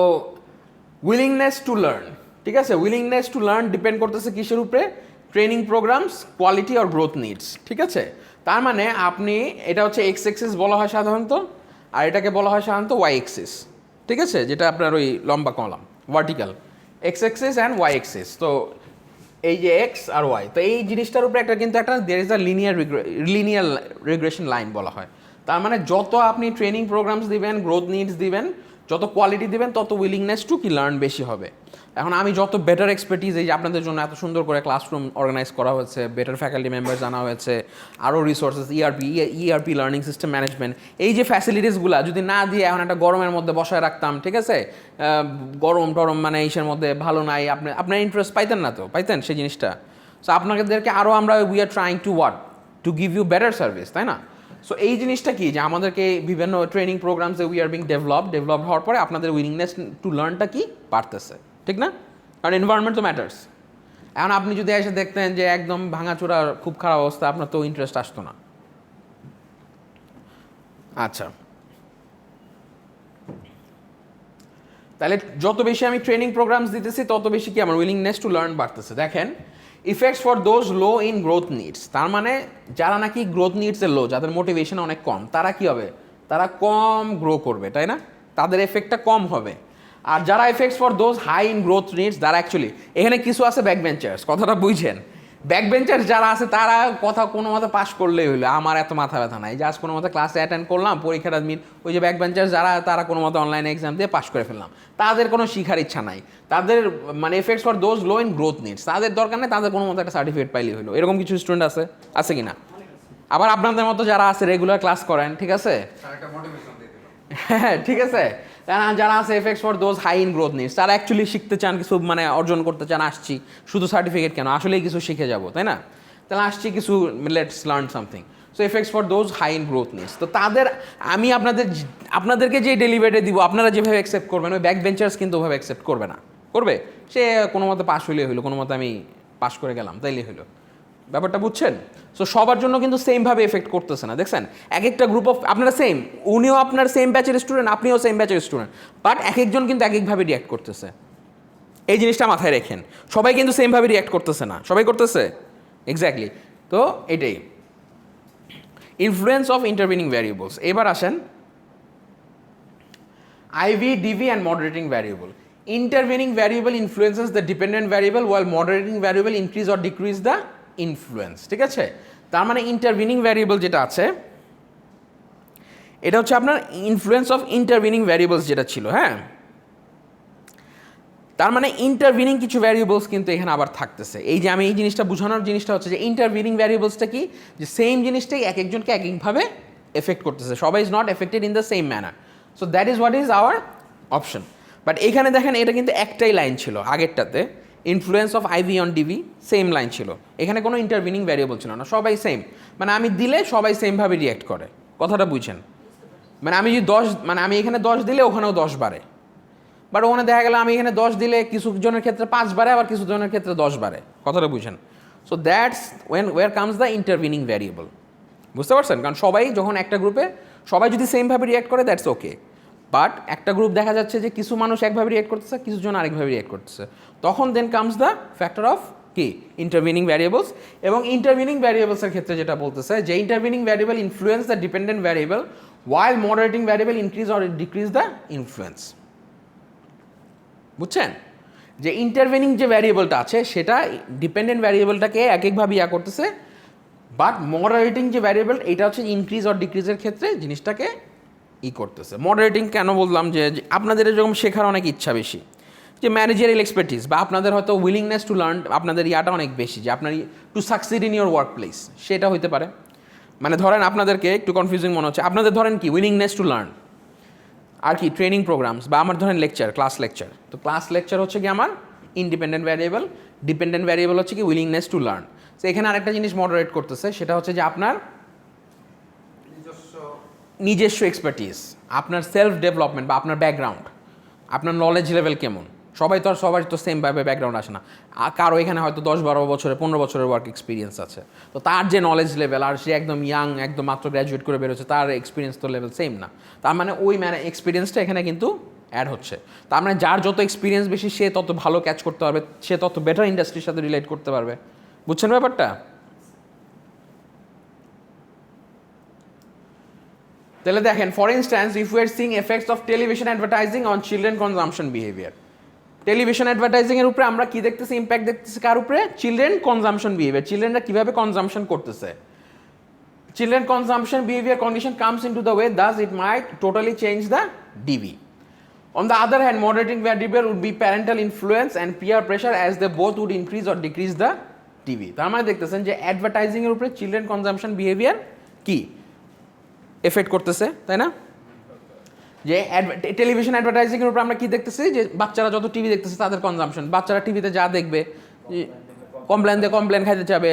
উইলিংনেস টু লার্ন, ঠিক আছে? উইলিংনেস টু লার্ন ডিপেন্ড করতেছে কিসের উপরে? ট্রেনিং প্রোগ্রামস, কোয়ালিটি আর গ্রোথ নিডস, ঠিক আছে? তার মানে আপনি, এটা হচ্ছে এক্স এক্সিস বলা হয় সাধারণত, আর এটাকে বলা হয় সাধারণত ওয়াই এক্সিস, ঠিক আছে? যেটা আপনার ওই লম্বা column, vertical x axis and y axis. তো এই যে এক্স আর ওয়াই, তো এই জিনিসটার উপরে একটা কিন্তু একটা there is a linear regression line বলা হয়। তার মানে যত আপনি ট্রেনিং প্রোগ্রামস দিবেন, গ্রোথ নিডস দিবেন, যত কোয়ালিটি দিবেন, তত উইলিংনেস টু কি লার্ন বেশি হবে। এখন আমি যত বেটার এক্সপার্টিস, এই যে আপনাদের জন্য এত সুন্দর করে ক্লাসরুম অর্গানাইজ করা হয়েছে, বেটার ফ্যাকাল্টি মেম্বার্স আনা হয়েছে, আরও resources, ERP learning system management, এই যে ফ্যাসিলিটিসগুলো যদি না দিয়ে এখন একটা গরমের মধ্যে বসায় রাখতাম, ঠিক আছে? গরম টরম মানে ইসের মধ্যে ভালো নাই, আপনার ইন্টারেস্ট পাইতেন না, তো পাইতেন সেই জিনিসটা। সো আপনাদেরকে আরও আমরা we are trying to what to give you better service, তাই না? সো এই জিনিসটা কি, যে আমাদেরকে বিভিন্ন ট্রেনিং প্রোগ্রামসে উই আর বিং ডেভেলপ হওয়ার পরে আপনাদের উইলিংনেস টু লার্নটা কি বাড়তেছে, ঠিক না? কারণ এনভায়রনমেন্ট তো ম্যাটার্স। এখন আপনি যদি এসে দেখতেন যে একদম ভাঙাচোরা খুব খারাপ অবস্থা, আপনার তো ইন্টারেস্ট আসতো না। আচ্ছা, তাহলে যত বেশি আমি ট্রেনিং প্রোগ্রামস দিতেছি, তত বেশি কি আমার উইলিংনেস টু লার্ন বাড়তেছে। দেখেন effects for those low in growth needs, তার মানে যারা নাকি গ্রোথ নিডসের লো, যাদের মোটিভেশন অনেক কম, তারা কি হবে? তারা কম গ্রো করবে, তাই না? তাদের এফেক্টটা কম হবে। আর যারা effects for those high in growth needs, তারা অ্যাকচুয়ালি এখানে কিছু আছে ব্যাক বেঞ্চার্স, কথাটা বুঝছেন? ব্যাক বেঞ্চার্স যারা আছে তারা কথা কোনো মতে পাস করলেই হইলো, আমার এত মাথা ব্যথা নাই, জাস্ট কোনো মতে ক্লাসে অ্যাটেন্ড করলাম, পরীক্ষাটা ওই যে ব্যাক বেঞ্চার্স যারা, তারা কোনো মতে অনলাইনে এক্সাম দিয়ে পাস করে ফেললাম, তাদের কোনো শিখার ইচ্ছা নাই, তাদের মানে effects for those low in growth needs, তাদের দরকার নেই, তাদের কোনো মতো একটা সার্টিফিকেট পাইলেই হলো। এরকম কিছু স্টুডেন্ট আছে কি না? আবার আপনাদের মতো যারা আছে রেগুলার ক্লাস করেন, ঠিক আছে? হ্যাঁ, ঠিক আছে, যারা আছে effects for those high in growth needs, তারা অ্যাকচুয়ালি শিখতে চান, কিছু মানে অর্জন করতে চান, আসছি শুধু সার্টিফিকেট কেন, আসলেই কিছু শিখে যাবো, তাই না? তাহলে আসছি কিছু, let's learn something. So effects for those high in growth needs, তো তাদের আমি আপনাদেরকে যে ডেলিভারি দিব, আপনারা যেভাবে অ্যাকসেপ্ট করবেন, ওই ব্যাক বেঞ্চার্স কিন্তু ওভাবে অ্যাকসেপ্ট করবে না। করবে সে কোনো মতে পাস হইলে হইলো, কোনো মতে আমি পাস করে গেলাম তাইলে হইলো। ব্যাপারটা বুঝছেন? সো সবার জন্য কিন্তু সেমভাবে এফেক্ট করতেছে না। দেখছেন এক একটা গ্রুপ অফ, আপনারা সেম, উনিও আপনার সেম ব্যাচের স্টুডেন্ট, আপনিও সেম ব্যাচের স্টুডেন্ট, বাট এক একজন কিন্তু এক একভাবে রিয়াক্ট করতেছে। এই জিনিসটা মাথায় রেখেন, সবাই কিন্তু সেমভাবে রিয়াক্ট করতেছে না, সবাই করতেছে এক্স্যাক্টলি। তো এটাই ইনফ্লুয়েন্স অফ ইন্টারভিনিং ভ্যারিয়েবলস। এবার আসেন IV, DV and moderating variable. Intervening variable influences the dependent variable, while moderating variable increase or decrease the influence, ঠিক আছে? তার মানে ইন্টারভিনিং ভ্যারিয়েবল যেটা আছে, এটা হচ্ছে আপনার ইনফ্লুয়েন্স অফ ইন্টারভিনিং ভ্যারিয়েবলস যেটা ছিল, হ্যাঁ। তার মানে ইন্টারভিনিং কিছু ভ্যারিয়েবলস কিন্তু এখানে আবার থাকতেছে। এই যে আমি এই জিনিসটা বোঝানোর জিনিসটা হচ্ছে যে ইন্টারভিনিং ভ্যারিয়েবলসটা কি, যে সেম জিনিসটাই এক একজনকে এক একভাবে এফেক্ট করতেছে, সবাই is not affected in the same manner. So that is what is our option. But এখানে দেখেন এটা কিন্তু একটাই লাইন ছিল আগেরটাতে, influence of IV on DV same line ছিল, এখানে কোনো ইন্টারভিনিং ভ্যারিয়েবল ছিল না, সবাই সেম। মানে আমি দিলে সবাই সেমভাবে রিঅ্যাক্ট করে, কথাটা বুঝছেন। মানে আমি যদি 10, মানে আমি এখানে 10 দিলে ওখানেও 10 বাড়ে, বাট ওখানে দেখা গেল আমি এখানে 10 দিলে কিছু জনের ক্ষেত্রে 5 বাড়ে, আবার কিছু জনের ক্ষেত্রে 10 বাড়ে, কথাটা বুঝেন। So that's where comes the intervening variable, বুঝতে পারছেন। কারণ সবাই যখন একটা গ্রুপে সবাই যদি সেমভাবে রিঅ্যাক্ট করে দ্যাটস ওকে, বাট একটা গ্রুপ দেখা যাচ্ছে যে কিছু মানুষ একভাবে রিঅ্যাক্ট করতেছে, কিছু জন আরেকভাবে রিঅ্যাক্ট করতেছে, তখন then comes the factor of কি ইন্টারভিনিং ভ্যারিয়েবলস। এবং ইন্টারভিনিং ভ্যারিয়েবলসের ক্ষেত্রে যেটা বলতেছে যে intervening variable influence the dependent variable while moderating variable increase or decrease the influence, বুঝছেন। যে ইন্টারভেনিং যে ভ্যারিয়েবলটা আছে সেটা ডিপেন্ডেন্ট ভ্যারিয়েবলটাকে এক একভাবে ইয়া করতেছে, বাট মডারেটিং যে ভ্যারিয়েবল এটা হচ্ছে ইনক্রিজ অর ডিক্রিজের ক্ষেত্রে জিনিসটাকে করতেছে। মডারেটিং কেন বললাম, যে আপনাদের এরকম শেখার অনেক ইচ্ছা বেশি, যে ম্যানেজারিয়াল এক্সপার্টিস বা আপনাদের হয়তো উইলিংনেস টু লার্ন, আপনাদের ইয়াটা অনেক বেশি যে আপনার to succeed in your work place, সেটা হইতে পারে। মানে ধরেন আপনাদেরকে একটু কনফিউজিং মনে হচ্ছে, আপনাদের ধরেন কি উইলিংনেস টু লার্ন আর কি ট্রেনিং প্রোগ্রামস, বা আমার ধরেন লেকচার, ক্লাস লেকচার, তো ক্লাস লেকচার হচ্ছে কি আমার ইন্ডিপেন্ডেন্ট ভ্যারিয়েবল, ডিপেন্ডেন্ট ভ্যারিয়েবল হচ্ছে কি উইলিংনেস টু লার্ন। তো এখানে আরেকটা জিনিস মডারেট করতেছে, সেটা হচ্ছে যে আপনার নিজস্ব এক্সপার্টিস, আপনার সেলফ ডেভেলপমেন্ট বা আপনার ব্যাকগ্রাউন্ড, আপনার নলেজ লেভেল কেমন। সবাই তো আর সবার তো সেমভাবে ব্যাকগ্রাউন্ড আসে না, কারো এখানে হয়তো 10-12 বছরের 15 বছরের ওয়ার্ক এক্সপিরিয়েন্স আছে, তো তার যে নলেজ লেভেল, আর সে একদম ইয়াং, একদম মাত্র গ্র্যাজুয়েট করে বেরোচ্ছে, তার এক্সপিরিয়েন্স তো লেভেল সেম না। তার মানে ওই এক্সপিরিয়েন্সটা এখানে কিন্তু অ্যাড হচ্ছে। তার মানে যার যত এক্সপিরিয়েন্স বেশি সে তত ভালো ক্যাচ করতে পারবে, সে তত বেটার ইন্ডাস্ট্রির সাথে রিলেট করতে পারবে, বুঝছেন ব্যাপারটা। তাহলে দেখেন, for instance if you are seeing effects of television advertising on children consumption behaviour, television অ্যাডভার্টাইজিংয়ের উপরে আমরা কি দেখতেছি, ইম্প্যাক্ট দেখতেছি কার উপরে, চিলড্রেন কনজাম্পশন বিহেভিয়ার, চিলড্রেনরা কীভাবে কনজাম্পশন করতেছে। Children consumption behaviour condition comes into the way thus it might totally change the DV. On the other hand, moderating variable would be parental influence and peer pressure as they both would increase or decrease the DV. তার মানে দেখতেছেন যে অ্যাডভার্টাইজিংয়ের উপরে children consumption behaviour কি effect করতেছে, তাই না। যে টেলিভিশন অ্যাডভার্টাইজিংয়ের উপর আমরা কি দেখতেছি, যে বাচ্চারা যত টিভি দেখতেছে তাদের কনজাম্পশন, বাচ্চারা টিভিতে যা দেখবে, কমপ্লেন দিয়ে কমপ্লেন খাইতে চাবে,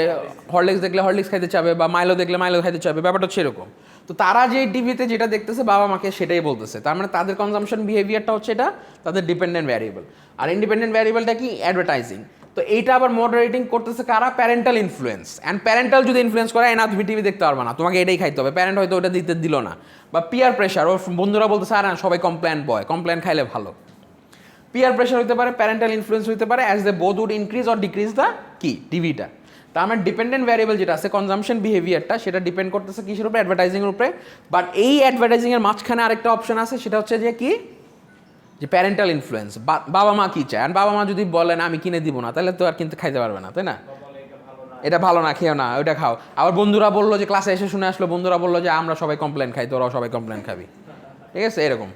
হরলিক্স দেখলে হরলিক্স খাইতে চাবে, বা মাইলো দেখলে মাইলো খাইতে চাবে, ব্যাপারটা হচ্ছে এরকম। তো তারা যে টিভিতে যেটা দেখতেছে বাবা মাকে সেটাই বলতেছে, তার মানে তাদের কনজাম্পশন বিহেভিয়ারটা হচ্ছে এটা তাদের ডিপেন্ডেন্ট ভ্যারিয়েবল। আর ইন্ডিপেন্ডেন্ট ভ্যারিয়েবলটা কি, অ্যাডভার্টাইজিং। তো এইটা আবার মডারেটিং করতেছে কারা, প্যারেন্টাল ইনফ্লুয়েন্স। অ্যান্ড প্যারেন্টাল যদি ইনফ্লুয়েন্স করে, না তুমি টিভি দেখতে পারবে না, তোমাকে এটাই খাইতে হবে, প্যারেন্ট হয়তো ওটা দিতে দিল না। বা পিয়ার প্রেশার, ওর বন্ধুরা বলতেছে আর সবাই কমপ্লেন বয়, কমপ্লেন খাইলে ভালো। পিয়ার প্রেশার হতে পারে, প্যারেন্টাল ইনফ্লুয়েন্স হতে পারে, as the both would increase or decrease the কি টিভিটা। তার মানে ডিপেন্ডেন্ট ভ্যারিয়েবল যেটা আছে কনজাম্পশন বিহেভিয়ারটা, সেটা ডিপেন্ড করতেছে কিসের উপরে, অ্যাডভার্টাইজিংয়ের উপরে। বাট এই অ্যাডভার্টাইজিংয়ের মাঝখানে আরেকটা অপশন আছে, সেটা হচ্ছে যে কি, যে প্যারেন্টাল ইনফ্লুয়েন্স, বাবা মা কি চায়। আর বাবা মা যদি বলেন আমি কিনে দিব না, তাহলে তো আর কিন্তু খাইতে পারবে না, তাই না। এটা ভালো না, খেও না, ওইটা খাও। আবার বন্ধুরা বললো যে ক্লাসে এসে শুনে আসলো, বন্ধুরা বললো যে আমরা সবাই কমপ্লেন খাই, তোরাও সবাই কমপ্লেন খাবি, ঠিক আছে, এরকম।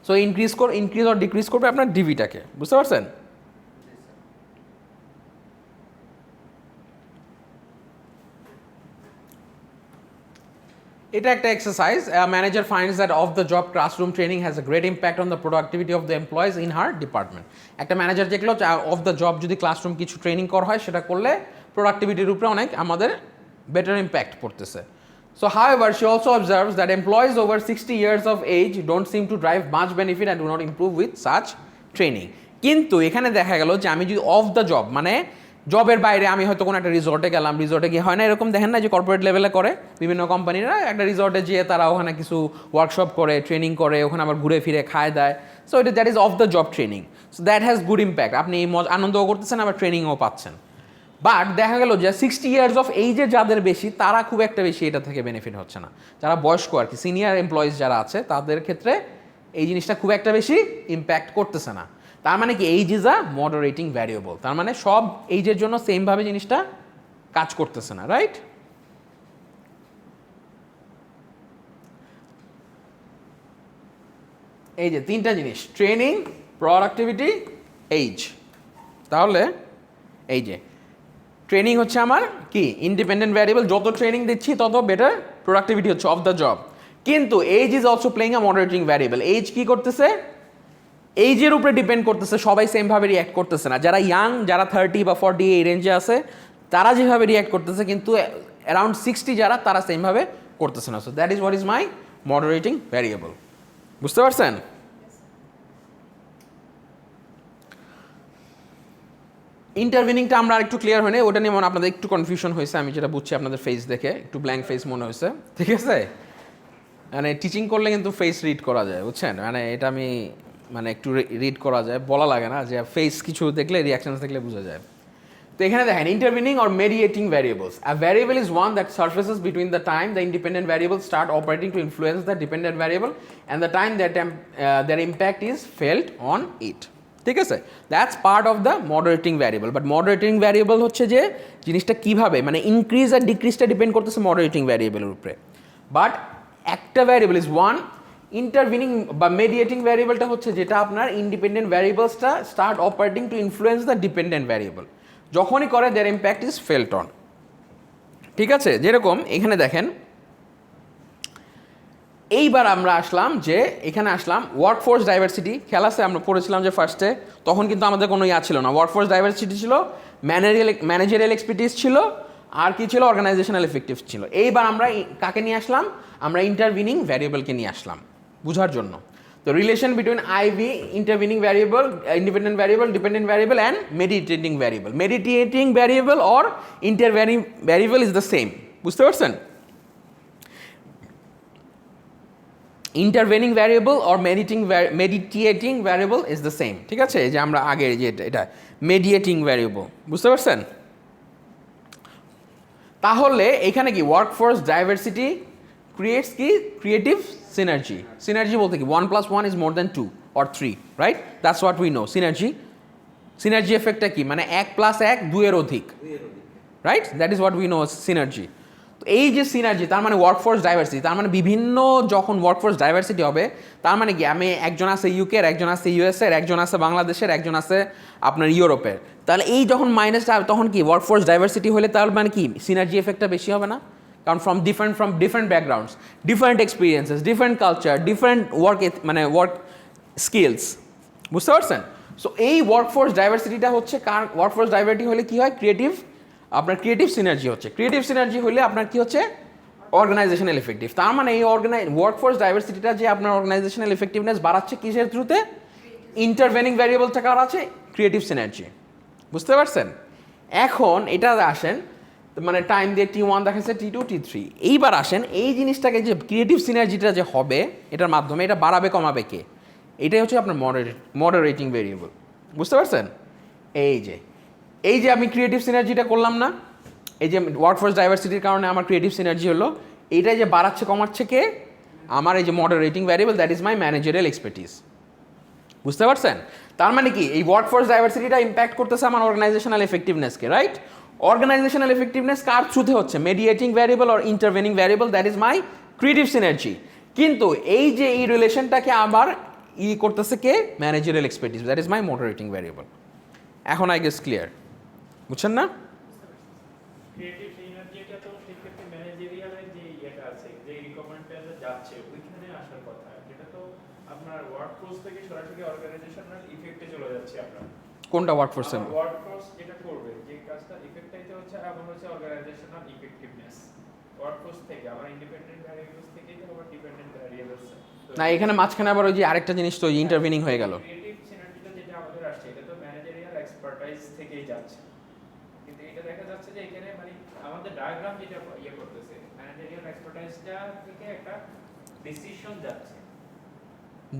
সো ইনক্রিজ অর ডিক্রিজ করবে আপনার ডিভিটাকে, বুঝতে পারছেন। এটা একটা exercise. Manager finds that of the job classroom training has a great impact on the productivity of the employees in her department. একটা ম্যানেজার দেখলো অফ দ্য জব যদি ক্লাসরুম কিছু ট্রেনিং করা হয়, সেটা করলে প্রোডাক্টিভিটির উপরে অনেক আমাদের বেটার ইম্প্যাক্ট পড়তেছে। So however, she also observes that employees over 60 years of age don't seem to drive much benefit and do not improve with such training. কিন্তু এখানে দেখা গেল যে আমি যদি অফ দ্য জব, মানে জবের বাইরে আমি হয়তো কোনো একটা রিসর্টে গেলাম, রিসর্টে গিয়ে হয় না এরকম, দেখেন না যে কর্পোরেট লেভেলে করে বিভিন্ন কোম্পানিরা, একটা রিসর্টে যেয়ে তারা ওখানে কিছু ওয়ার্কশপ করে, ট্রেনিং করে, ওখানে আবার ঘুরে ফিরে খায় দেয়। সো এটা that is of the job training. So that has good impact, আপনি আনন্দও করতেছেন আবার ট্রেনিংও পাচ্ছেন। বাট দেখা গেল যে 60 ইয়ার্স অফ এইজে যাদের বেশি, তারা খুব একটা বেশি এটা থেকে বেনিফিট হচ্ছে না। যারা বয়স্ক আর কি, সিনিয়র এমপ্লয়িজ যারা আছে, তাদের ক্ষেত্রে এই জিনিসটা খুব একটা বেশি ইম্প্যাক্ট করতেছে না। তার মানে কি, age is a moderating variable, তার মানে সব এইজের জন্য সেমভাবে জিনিসটা কাজ করতেছে না, রাইট। এই যে তিনটা জিনিস, ট্রেনিং, প্রোডাক্টিভিটি, এইজ। তাহলে এই যে ট্রেনিং হচ্ছে আমার কি ইন্ডিপেন্ডেন্ট ভ্যারিয়েবল, যত ট্রেনিং দিচ্ছি তত বেটার প্রোডাক্টিভিটি হচ্ছে অফ দ্য জব। কিন্তু age is also playing a moderating variable. Age কি করতেছে, এইজের উপরে ডিপেন্ড করতেছে, সবাই সেমভাবে রিঅ্যাক্ট করতেছে না। যারা ইয়াং, যারা 30 বা 40 এই রেঞ্জে আছে তারা যেভাবে রিঅ্যাক্ট করতেছে, কিন্তু অ্যারাউন্ড 60 যারা, তারা সেমভাবে করতেছে না। So that is what is my moderating variable. বুঝতে পারছেন? ইন্টারভিনিংটা আমরা একটু ক্লিয়ার হয়নি, ওটা নিয়ে মনে আপনাদের একটু কনফিউশন হয়েছে, আমি যেটা বুঝছি আপনাদের ফেস দেখে একটু ব্ল্যাঙ্ক ফেস মনে হয়েছে, ঠিক আছে? মানে টিচিং করলে কিন্তু ফেস রিড করা যায়, বুঝছেন? মানে এটা আমি মানে একটু রিড করা যায়, বলা লাগে না যে ফেস কিছু দেখলে, রিয়াকশনস দেখলে বোঝা যায়। তো এখানে দেখেন intervening or mediating variables. A variable is one that surfaces between the time the independent variable start operating to influence the dependent variable and the time that their impact is felt on it. ঠিক আছে, that's part of the moderating variable. But moderating variable হচ্ছে যে জিনিসটা কীভাবে, মানে increase আর ডিক্রিজটা depend করতেছে মডারেটিং ভ্যারিয়েবলের উপরে। বাট একটা ভ্যারিয়েবল ইজ ওয়ান, ইন্টারভিনিং বা মেডিয়েটিং ভ্যারিয়েবলটা হচ্ছে যেটা আপনার ইন্ডিপেন্ডেন্ট ভ্যারিয়েবলসটা start operating to influence the dependent variable, যখনই করে their impact is felt on. ঠিক আছে, যেরকম এখানে দেখেন, এইবার আমরা আসলাম যে এখানে আসলাম ওয়ার্কফোর্স ডাইভার্সিটি। খেয়াল আছে আমরা পড়েছিলাম যে ফার্স্টে, তখন কিন্তু আমাদের কোনো ইয়া ছিল না, ওয়ার্কফোর্স ডাইভার্সিটি ছিল, ম্যানেজারিয়াল এক্সপার্টিস ছিল, আর কি ছিল, অর্গানাইজেশনাল এফেক্টিভ ছিল। এইবার আমরা কাকে নিয়ে আসলাম, আমরা ইন্টারভিনিং ভ্যারিয়েবলকে নিয়ে আসলাম বোঝার জন্য। তো relation between IV, intervening variable, independent variable, dependent variable and meditating variable. Meditating variable or intervening variable is the same. বুঝতে পারছেন? Intervening variable or meditating variable is the same. ঠিক আছে, এই যে আমরা আগে যে এটা মেডিয়েটিং ভ্যারিয়েবল, বুঝতে পারছেন? তাহলে এখানে কি ওয়ার্কফোর্স ডাইভার্সিটি ক্রিয়েটস কি ক্রিয়েটিভ সিনার্জি। সিনার্জি বলতে কি 1 + 1 is more than 2 or 3, right? That's what we know synergy. Synergy এফেক্টটা কি, মানে 1 + 1 2 এর অধিক, right? That is what we know synergy. তো এই যে সিনার্জি, তার মানে ওয়ার্কফোর্স ডাইভার্সিটি, তার মানে বিভিন্ন যখন ওয়ার্কফোর্স ডাইভার্সিটি হবে, তার মানে কি আমি একজন আছে ইউকের, একজন আছে ইউএসের, একজন আছে বাংলাদেশের, একজন আছে আপনার ইউরোপের, তাহলে এই যখন মাইনাসটা, তখন কি ওয়ার্কফোর্স ডাইভার্সিটি হলে তার মানে কি সিনার্জি এফেক্টটা বেশি হবে না? কারণ from different backgrounds, different experiences, different culture, different মানে ওয়ার্ক স্কিলস। বুঝতে পারছেন? সো এই ওয়ার্কফোর্স ডাইভার্সিটিটা হচ্ছে ওয়ার্কফোর্স ডাইভার্সিটি হলে কি হয়, আপনার ক্রিয়েটিভ সিনার্জি হচ্ছে। ক্রিয়েটিভ সিনার্জি হলে আপনার কি হচ্ছে, অর্গানাইজেশনাল এফেক্টিভ। তার মানে এই ওয়ার্কফোর্স ডাইভার্সিটিটা যে আপনার অর্গানাইজেশনাল এফেক্টিভনেস বাড়াচ্ছে কিসের থ্রুতে, ইন্টারভেনিং ভ্যারিয়েবলটা কার আছে, ক্রিয়েটিভ সিনার্জি। বুঝতে পারছেন? এখন এটা আসেন, মানে টাইম দিয়ে T1 দেখাচ্ছে, T2, T3। এইবার আসেন এই জিনিসটাকে, যে ক্রিয়েটিভ সিনার্জিটা যে হবে এটার মাধ্যমে, এটা বাড়াবে কমাবে কে, এটাই হচ্ছে আপনার মডারেটিং ভ্যারিয়েবল। বুঝতে পারছেন? এই যে আমি ক্রিয়েটিভ সিনার্জিটা করলাম না, এই যে ওয়ার্কফোর্স ডাইভার্সিটির কারণে আমার ক্রিয়েটিভ সিনার্জি হলো, এইটাই যে বাড়াচ্ছে কমাচ্ছে কে, আমার এই যে moderating variable, that is my managerial expertise. বুঝতে পারছেন? তার মানে কি এই ওয়ার্কফোর্স ডাইভার্সিটিটা ইম্প্যাক্ট করতেছে আমার অর্গানাইজেশনাল এফেক্টিভনেসকে, রাইট? অর্গানাইজেশনাল এফেক্টিভনেস কার থ্রুতে হচ্ছে, mediating variable or intervening variable, that is my creative synergy. কিন্তু এই যে এই রিলেশনটাকে আবার করতেছে কে, managerial expertise, that is my moderating variable. এখন আই গেস ক্লিয়ার, বুঝছেন না? ক্রিয়েটিভ সিনার্জিটা তো সেক্ষেত্রে ম্যানেজারিয়ালের যে ইয়েটা আছে, যে রিকমেন্ডটা যাচ্ছে ওইখানে আসার কথা, যেটা তো আপনার ওয়ার্কফোর্স থেকে সরাসরি অর্গানাইজেশনাল ইফেক্টে চলে যাচ্ছে। আপনার কোনটা ওয়ার্কফোর্সে? ওয়ার্কফোর্স যেটা করবে, যে কাজটা ইফেক্টটাইতে হচ্ছে আমার হচ্ছে অর্গানাইজেশনাল ইফেক্টিভনেস। ওয়ার্কফোর্স থেকে আবার ইন্ডিপেন্ডেন্ট ভ্যারিয়েবলস থেকেই তো আবার ডিপেন্ডেন্ট ভ্যারিয়েবলস। না, এখানে মাঝখানে আবার ওই যে আরেকটা জিনিস তো ইন্টারভিনিং হয়ে গেল। ক্রিয়েটিভ সিনার্জিটা যেটা আমাদের আসছে, এটা তো ম্যানেজারিয়াল এক্সপার্টাইজ থেকেই যাচ্ছে, কিন্তু এটা দেখা যাচ্ছে যে এখানে মানে আমাদের ডায়াগ্রাম যেটা ইয়ে করতেছে, ম্যানেজারিয়াল এক্সপার্টাইজটা থেকে একটা ডিসিশন যাচ্ছে।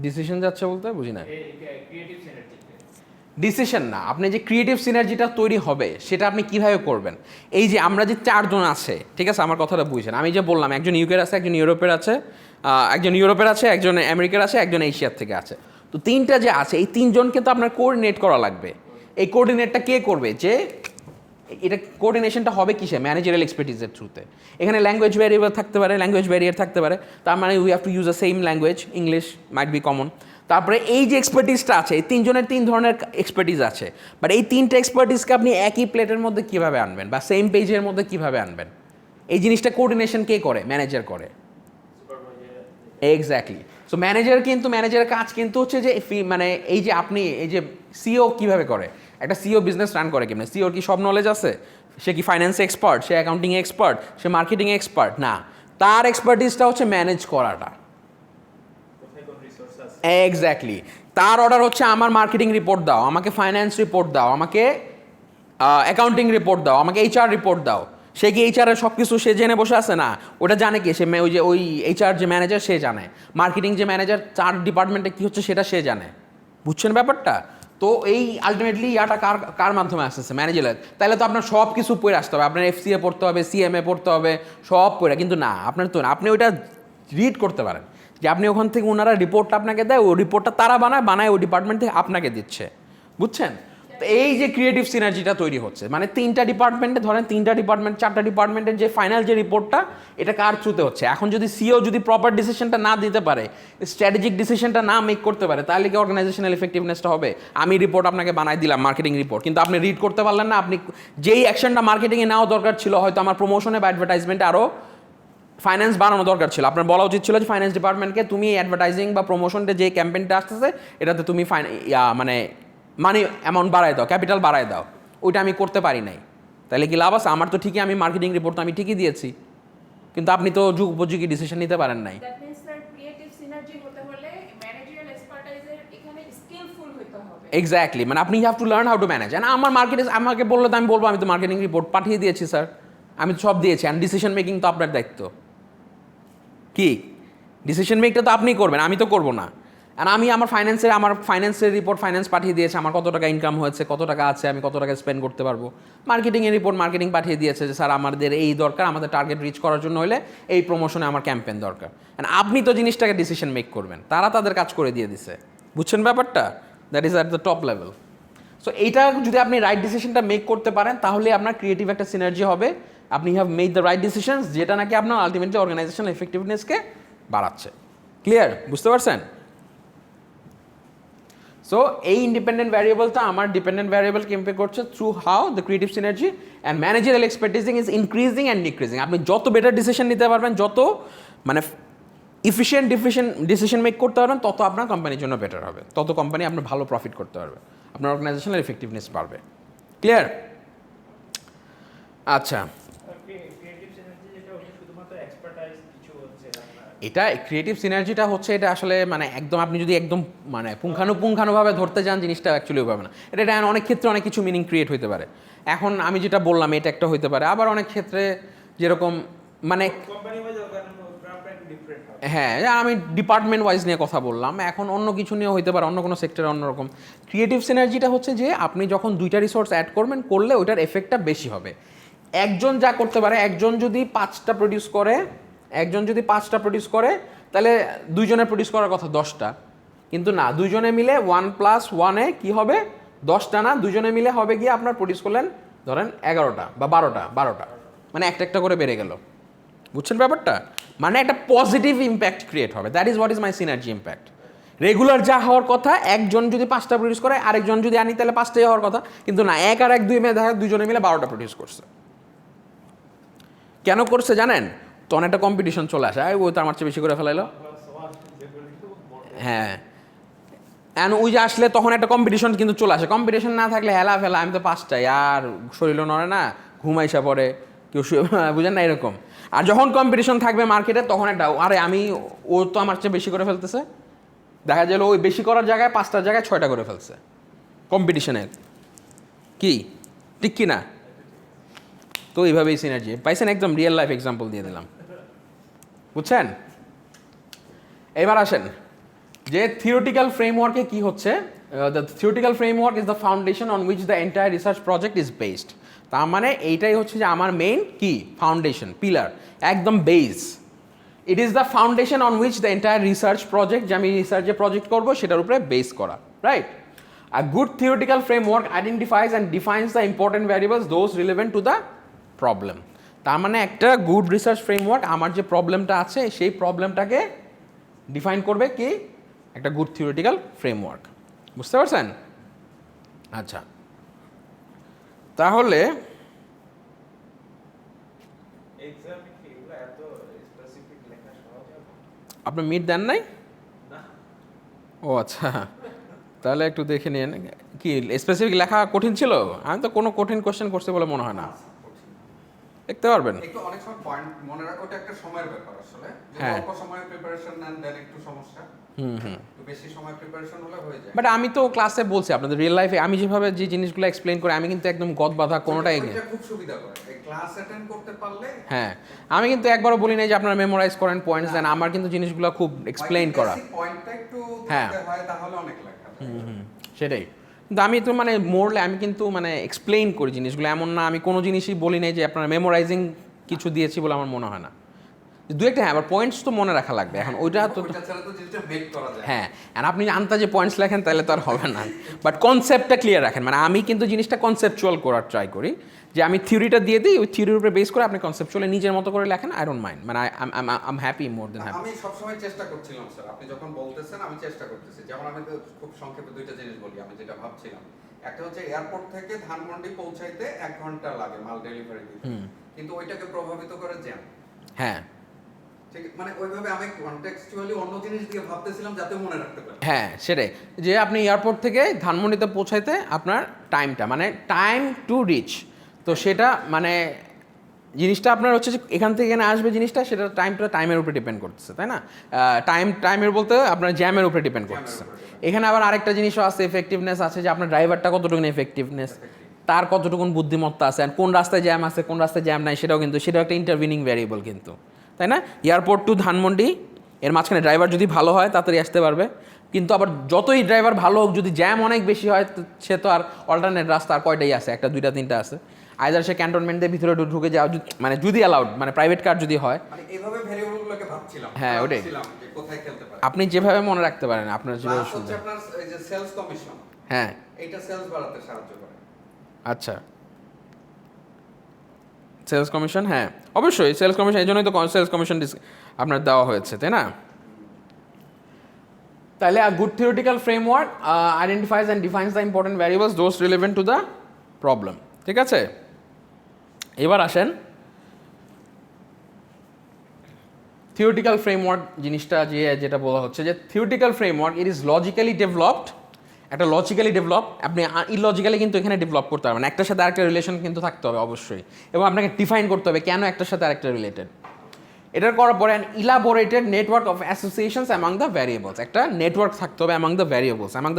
ডিসিশন যাচ্ছে বলতে বুঝি না। ক্রিয়েটিভ সিনার্জিতে ডিসিশন না, আপনি যে ক্রিয়েটিভ সিনার্জিটা তৈরি হবে সেটা আপনি কিভাবে করবেন। এই যে আমরা যে চারজন আছে, ঠিক আছে, আমার কথাটা বুঝছেন, আমি যে বললাম একজন ইউকের আছে, একজন ইউরোপের আছে, একজন আমেরিকার আছে, একজন এশিয়ার থেকে আছে। তো তিনটা যে আছে, এই তিনজনকে তো আপনার কোঅর্ডিনেট করা লাগবে। এই কোঅর্ডিনেটটা কে করবে, যে এটা কোঅর্ডিনেশনটা হবে কিসে, ম্যানেজারিয়াল এক্সপার্টিসের থ্রুতে। এখানে ল্যাঙ্গুয়েজ ভ্যারিয়েবল থাকতে পারে, ল্যাঙ্গুয়েজ ব্যারিয়ার থাকতে পারে, তার মানে we have to use the same language, English might be common. তারপরে এই যে এক্সপার্টিসটা আছে এই তিনজনের তিন ধরনের এক্সপার্টিস আছে, বাট এই তিনটা এক্সপার্টিসকে আপনি একই প্লেটের মধ্যে কীভাবে আনবেন বা সেম পেজের মধ্যে কীভাবে আনবেন, এই জিনিসটা কোঅর্ডিনেশন কে করে? ম্যানেজার করে। এক্স্যাক্টলি। সো ম্যানেজার কিন্তু ম্যানেজারের কাজ কিন্তু হচ্ছে যে মানে এই যে আপনি এই যে সিও কীভাবে করে, একটা সিও বিজনেস রান করে কেমন, সিওর কি সব নলেজ আছে? সে কি ফাইন্যান্সে এক্সপার্ট, সে অ্যাকাউন্টিং এক্সপার্ট, সে মার্কেটিং এক্সপার্ট? না, তার এক্সপার্টিসটা হচ্ছে ম্যানেজ করাটা। এক্স্যাক্টলি। তার অর্ডার হচ্ছে আমার মার্কেটিং রিপোর্ট দাও, আমাকে ফাইন্যান্স রিপোর্ট দাও, আমাকে অ্যাকাউন্টিং রিপোর্ট দাও, আমাকে এইচআর রিপোর্ট দাও। সে কি এইচআরের সব কিছু সে জেনে বসে আছে? না, ওটা জানে কি? সে ওই যে ওই এইচআর যে ম্যানেজার সে জানে, মার্কেটিং যে ম্যানেজার 4 ডিপার্টমেন্টে কী হচ্ছে সেটা সে জানে। বুঝছেন ব্যাপারটা? তো এই আলটিমেটলি ইয়াটা কার কার মাধ্যমে আসতেছে? ম্যানেজারের। তাহলে তো আপনার সব কিছু পড়ে আসতে হবে, আপনার এফসিএ পড়তে হবে, সিএমএ পড়তে হবে, সব পড়ে। কিন্তু না, আপনার তো আপনি ওইটা রিড করতে পারেন যে আপনি ওখান থেকে ওনারা রিপোর্টটা আপনাকে দেয়, ওই রিপোর্টটা তারা বানায় ওই ডিপার্টমেন্ট থেকে আপনাকে দিচ্ছে। বুঝছেন? তো এই যে ক্রিয়েটিভ সিনার্জিটা তৈরি হচ্ছে, মানে 3টা ডিপার্টমেন্টে ধরেন 3টা ডিপার্টমেন্ট 4টা ডিপার্টমেন্টের যে ফাইনাল যে রিপোর্টটা এটা কার থ্রুতে হচ্ছে? এখন যদি সিও যদি প্রপার ডিসিশনটা না দিতে পারে, স্ট্র্যাটেজিক ডিসিশনটা না মেক করতে পারে, তাহলে কি অর্গানাইজেশনাল এফেক্টিভনেসটা হবে? আমি রিপোর্ট আপনাকে বানাই দিলাম, মার্কেটিং রিপোর্ট, কিন্তু আপনি রিড করতে পারলেন না। আপনি যেই অ্যাকশনটা মার্কেটিংয়ে নেওয়া দরকার ছিল, হয়তো আমার প্রমোশনে বা অ্যাডভার্টাইজমেন্টে আরও ফাইন্যান্স বানানো দরকার ছিল, আপনার বলা উচিত ছিল যে ফাইন্যান্স ডিপার্টমেন্টকে তুমি অ্যাডভার্টাইজিং বা প্রমোশনটা যে ক্যাম্পেইনটা আসতেছে এটাতে তুমি মানে মানি অ্যামাউন্ট বাড়ায় দাও, ক্যাপিটাল বাড়ায় দাও। ওইটা আমি করতে পারি নাই, তাহলে কি লাভ আছে? আমার তো ঠিকই আমি মার্কেটিং রিপোর্ট তো আমি ঠিকই দিয়েছি, কিন্তু আপনি তো যুগ উপযোগী ডিসিশন নিতে পারেন নাই। এক্স্যাক্টলি, মানে আপনি have to learn how to manage. And আমার আমাকে বললে তো আমি বলবো আমি তো মার্কেটিং রিপোর্ট পাঠিয়ে দিয়েছি স্যার, আমি তো সব দিয়েছি। অ্যান্ড ডিসিশন মেকিং তো আপনার দায়িত্ব। কি ডিসিশন মেকটা তো আপনিই করবেন, আমি তো করবো না। আর আমি আমার ফাইন্যান্সের রিপোর্ট ফাইন্যান্স পাঠিয়ে দিয়েছে, আমার কত টাকা ইনকাম হয়েছে, কত টাকা আছে, আমি কত টাকা স্পেন্ড করতে পারবো। মার্কেটিংয়ের রিপোর্ট মার্কেটিং পাঠিয়ে দিয়েছে যে স্যার আমাদের এই দরকার, আমাদের টার্গেট রিচ করার জন্য হলে এই প্রমোশনে আমার ক্যাম্পেইন দরকার। অ্যান্ড আপনি তো জিনিসটাকে ডিসিশন মেক করবেন, তারা তাদের কাজ করে দিয়ে দিছে। বুঝছেন ব্যাপারটা? That is at the top level. So এইটা যদি আপনি রাইট ডিসিশনটা মেক করতে পারেন, তাহলে আপনার ক্রিয়েটিভ একটা সিনার্জি হবে, আপনি have made the right decisions, যেটা নাকি আপনার আলটিমেটলি অর্গানাইজেশনাল এফেক্টিভনেসকে বাড়াচ্ছে। ক্লিয়ার? বুঝতে পারছেন? সো এই ইন্ডিপেন্ডেন্ট ভ্যারিয়েবলটা আমার ডিপেন্ডেন্ট ভ্যারিয়েবলকে ইম্প্যাক্ট করছে through how the creative synergy and managerial expertising is increasing and decreasing. আপনি যত বেটার ডিসিশন নিতে পারবেন, যত মানে ইফিশিয়েন্ট ডিসিশন মেক করতে পারবেন, তত আপনার কোম্পানির জন্য বেটার হবে, তত কোম্পানি আপনার ভালো প্রফিট করতে পারবে, আপনার অর্গানাইজেশনাল এফেক্টিভনেস বাড়বে। ক্লিয়ার? আচ্ছা, এটা ক্রিয়েটিভ সিনার্জিটা হচ্ছে, এটা আসলে মানে একদম আপনি যদি একদম মানে পুঙ্খানুপুঙ্খানুভাবে ধরতে যান, জিনিসটা অ্যাকচুয়ালি হবে না। এটা অনেক ক্ষেত্রে অনেক কিছু মিনিং ক্রিয়েট হতে পারে। এখন আমি যেটা বললাম এটা একটা হতে পারে, আবার অনেক ক্ষেত্রে যেরকম মানে হ্যাঁ, আমি ডিপার্টমেন্ট ওয়াইজ নিয়ে কথা বললাম, এখন অন্য কিছু নিয়ে হতে পারে, অন্য কোনো সেক্টরে অন্যরকম। ক্রিয়েটিভ সিনার্জিটা হচ্ছে যে আপনি যখন 2টা রিসোর্স অ্যাড করবেন, করলে ওইটার এফেক্টটা বেশি হবে। একজন যা করতে পারে, একজন যদি 5টা প্রডিউস করে, তাহলে 2জনের প্রডিউস করার কথা 10টা, কিন্তু না, 2জনে মিলে 1+1 কি হবে? 10টা না, 2জনে মিলে হবে গিয়ে আপনার প্রডিউস করলেন ধরেন 11টা বা 12টা, মানে একটা করে বেড়ে গেল। বুঝছেন ব্যাপারটা? মানে একটা পজিটিভ ইম্প্যাক্ট ক্রিয়েট হবে। That is what is my synergy impact. Regular যা হওয়ার কথা, একজন যদি 5টা প্রডিউস করে, আরেকজন যদি আনি তাহলে 5টাই হওয়ার কথা, কিন্তু না, 1 আর 1 2 মিলে দেখা 2জনে মিলে 12টা প্রডিউস করছে। কেন করছে জানেন? তখন একটা কম্পিটিশন চলে আসে, ও তো আমার চেয়ে বেশি করে ফেলাইলো। হ্যাঁ, অ্যান্ড ওই যে আসলে তখন একটা কম্পিটিশন কিন্তু চলে আসে। কম্পিটিশন না থাকলে হেলা ফেলা, আমি তো 5টাই, আর শরীরও নড়ে না, ঘুমাইসা পড়ে কেউ, বুঝেন না এরকম। আর যখন কম্পিটিশন থাকবে মার্কেটে, তখন একটা আরে ও তো আমার চেয়ে বেশি করে ফেলতেছে, দেখা গেল ওই বেশি করার জায়গায় 5টার জায়গায় 6টা করে ফেলছে কম্পিটিশনে। কি ঠিক কি না? তো এইভাবেই সিনার্জি পাইছেন, একদম রিয়েল লাইফ এক্সাম্পল দিয়ে দিলাম। বুঝছেন? এবার আসেন যে থিওরিটিক্যাল ফ্রেমওয়ার্কে কি হচ্ছে। The theoretical framework is the foundation on which the entire research project is based. তার মানে এইটাই হচ্ছে যে আমার মেইন কি ফাউন্ডেশন, পিলার, একদম base. It is the foundation on which the entire research project, যে আমি রিসার্চে প্রজেক্ট করবো সেটার উপরে বেস করা, right? A good theoretical framework identifies and defines the important variables, those relevant to the problem. তার মানে একটা গুড রিসার্চ ফ্রেমওয়ার্ক আমার যে প্রবলেমটা আছে সেই প্রবলেমটাকে ডিফাইন করবে কি, একটা গুড থিওরিটিক্যাল ফ্রেমওয়ার্ক। বুঝতে পারছেন? আচ্ছা, তাহলে এক্সামে কি এগুলো এত স্পেসিফিক লেখা সহজ হবে? আপনি মিট দেন নাই? না। ও আচ্ছা, তাহলে একটু দেখে নিন। কি স্পেসিফিক লেখা কঠিন ছিল? আমি তো কোনো কঠিন কোশ্চেন করছে বলে মনে হয় না। দেখতে পারবেন? একটু অনেক সময় পয়েন্ট মনে রাখা ওটা একটা সময়ের ব্যাপার আসলে। যদি হ্যাঁ। অল্প সময়ে প্রিপারেশন নেন দেন একটু সমস্যা। হুম। একটু বেশি সময় প্রিপারেশন হলে হয়ে যায়। বাট আমি তো ক্লাসে বলছি আপনাদের রিয়েল লাইফে আমি যেভাবে যে জিনিসগুলো এক্সপ্লেন করি আমি কিন্তু একদম গদ বাঁধা কোনোটাই নেই। এটা খুব সুবিধা করে। এই ক্লাস অ্যাটেন্ড করতে পারলে হ্যাঁ, আমি কিন্তু একবারও বলি নাই যে আপনারা মেমোরাইজ করেন পয়েন্টস দেন। আমার কিন্তু জিনিসগুলো খুব এক্সপ্লেইন করা। পয়েন্টটা একটু হ্যাঁ। দিতে হয় তাহলে অনেক লেখা যায়। সেটাই। কিন্তু আমি তো মানে মোরলে আমি কিন্তু মানে এক্সপ্লেইন করি জিনিসগুলো, এমন না আমি কোনো জিনিসই বলি নাই যে আপনারা মেমোরাইজিং কিছু দিয়েছি বলে আমার মনে হয় না। দু একটা হ্যাঁ, আবার পয়েন্টস তো মনে রাখা লাগবে। এখন ওইটা তো ওইটা ছাড়া তো জিনিসটা মেক করা যায়। হ্যাঁ, আর আপনি আন্তাজে পয়েন্টস লেখেন তাহলে তো আর হবে না। বাট কনসেপ্টটা ক্লিয়ার রাখেন, মানে আমি কিন্তু জিনিসটা কনসেপচুয়াল করার ট্রাই করি, যে আমি থিওরিটা দিয়ে দিই, ওই থিওরির উপরে বেস করে আপনি কনসেপচুয়ালি নিজের মতো করে লেখেন। আই ডোন্ট মাইন্ড, মানে I happy, more than happy. আমি সবসময় চেষ্টা করছিলাম স্যার, আপনি যখন বলতেছেন আমি চেষ্টা করতেছি। যেমন আমি তো খুব সংক্ষেপে দুইটা জিনিস বলি আমি যেটা ভাবছিলাম। একটা হচ্ছে এয়ারপোর্ট থেকে ধানমন্ডি পৌঁছাইতে 1 ঘন্টা লাগে মাল ডেলিভারি দিতে, কিন্তু ওইটাকে প্রভাবিত করে জ্যাম। হ্যাঁ ঠিক, মানে ওইভাবে আমি কনটেক্সচুয়ালি অন্য জিনিস দিয়ে ভাবতেছিলাম যাতে মনে রাখতে পারি। হ্যাঁ, সেটাই, যে আপনি এয়ারপোর্ট থেকে ধানমন্ডিতে পৌঁছাইতে আপনার টাইমটা, মানে টাইম টু রিচ, তো সেটা মানে জিনিসটা আপনার হচ্ছে যে এখান থেকে এখানে আসবে জিনিসটা, সেটা টাইমের উপরে ডিপেন্ড করতেছে, তাই না? টাইমের বলতে আপনার জ্যামের উপরে ডিপেন্ড করতেছে। এখানে আবার আরেকটা জিনিসও আছে, এফেক্টিভনেস আছে, যে আপনার ড্রাইভারটা কতটুকু এফেক্টিভনেস, তার কতটুকুন বুদ্ধিমত্তা আছে, আর কোন রাস্তায় জ্যাম আছে কোন রাস্তায় জ্যাম নাই, সেটাও একটা ইন্টারভিনিং ভ্যারিয়েবল কিন্তু, তাই না? এয়ারপোর্ট টু ধানমন্ডি এর মাঝখানে ড্রাইভার যদি ভালো হয় তাড়াতাড়ি আসতে পারবে, কিন্তু আবার যতই ড্রাইভার ভালো হোক যদি জ্যাম অনেক বেশি হয় সে তো আর অল্টারনেট রাস্তা আর কয়টাই আছে, একটা দুইটা তিনটা আছে। আইদার সে ক্যান্টনমেন্টের ভিতরে ঢুকে যাওয়া, মানে যদি অ্যালাউড, মানে প্রাইভেট কার যদি হয়। মানে এইভাবে ভেরিয়েবলগুলোকে ভাবছিলাম। হ্যাঁ, ওটাই। যে কোথায় খেলতে পারে। আপনি যেভাবে মনে রাখতে পারেন আপনার যেভাবে প্লাস হচ্ছে আপনার এই যে সেলস কমিশন, হ্যাঁ, এটা সেলস বাড়াতে সাহায্য করে। আচ্ছা, সেলস কমিশন, হ্যাঁ অবশ্যই সেলস কমিশন, এই জন্যই তো সেলস কমিশন আপনার দেওয়া হয়েছে, তাই না? তাহলে a good theoretical framework identifies and defines the important variables those relevant to the problem. ঠিক আছে, এবার আসেন থিওরিটিক্যাল ফ্রেমওয়ার্ক জিনিসটা, যেটা বলা হচ্ছে যে theoretical framework it is logically developed, একটা লজিক্যালি ডেভেলপ, আপনি ইলজিক্যালি কিন্তু এখানে ডেভেলপ করতে পারবেন, একটার সাথে আরেকটা রিলেশন কিন্তু থাকতে হবে অবশ্যই, এবং আপনাকে ডিফাইন করতে হবে কেন একটার সাথে আরেকটা রিলেটেড। এটার করার পরে an elaborated network of associations among the variables, একটা নেটওয়ার্ক থাকতে হবে অ্যামাং দ্য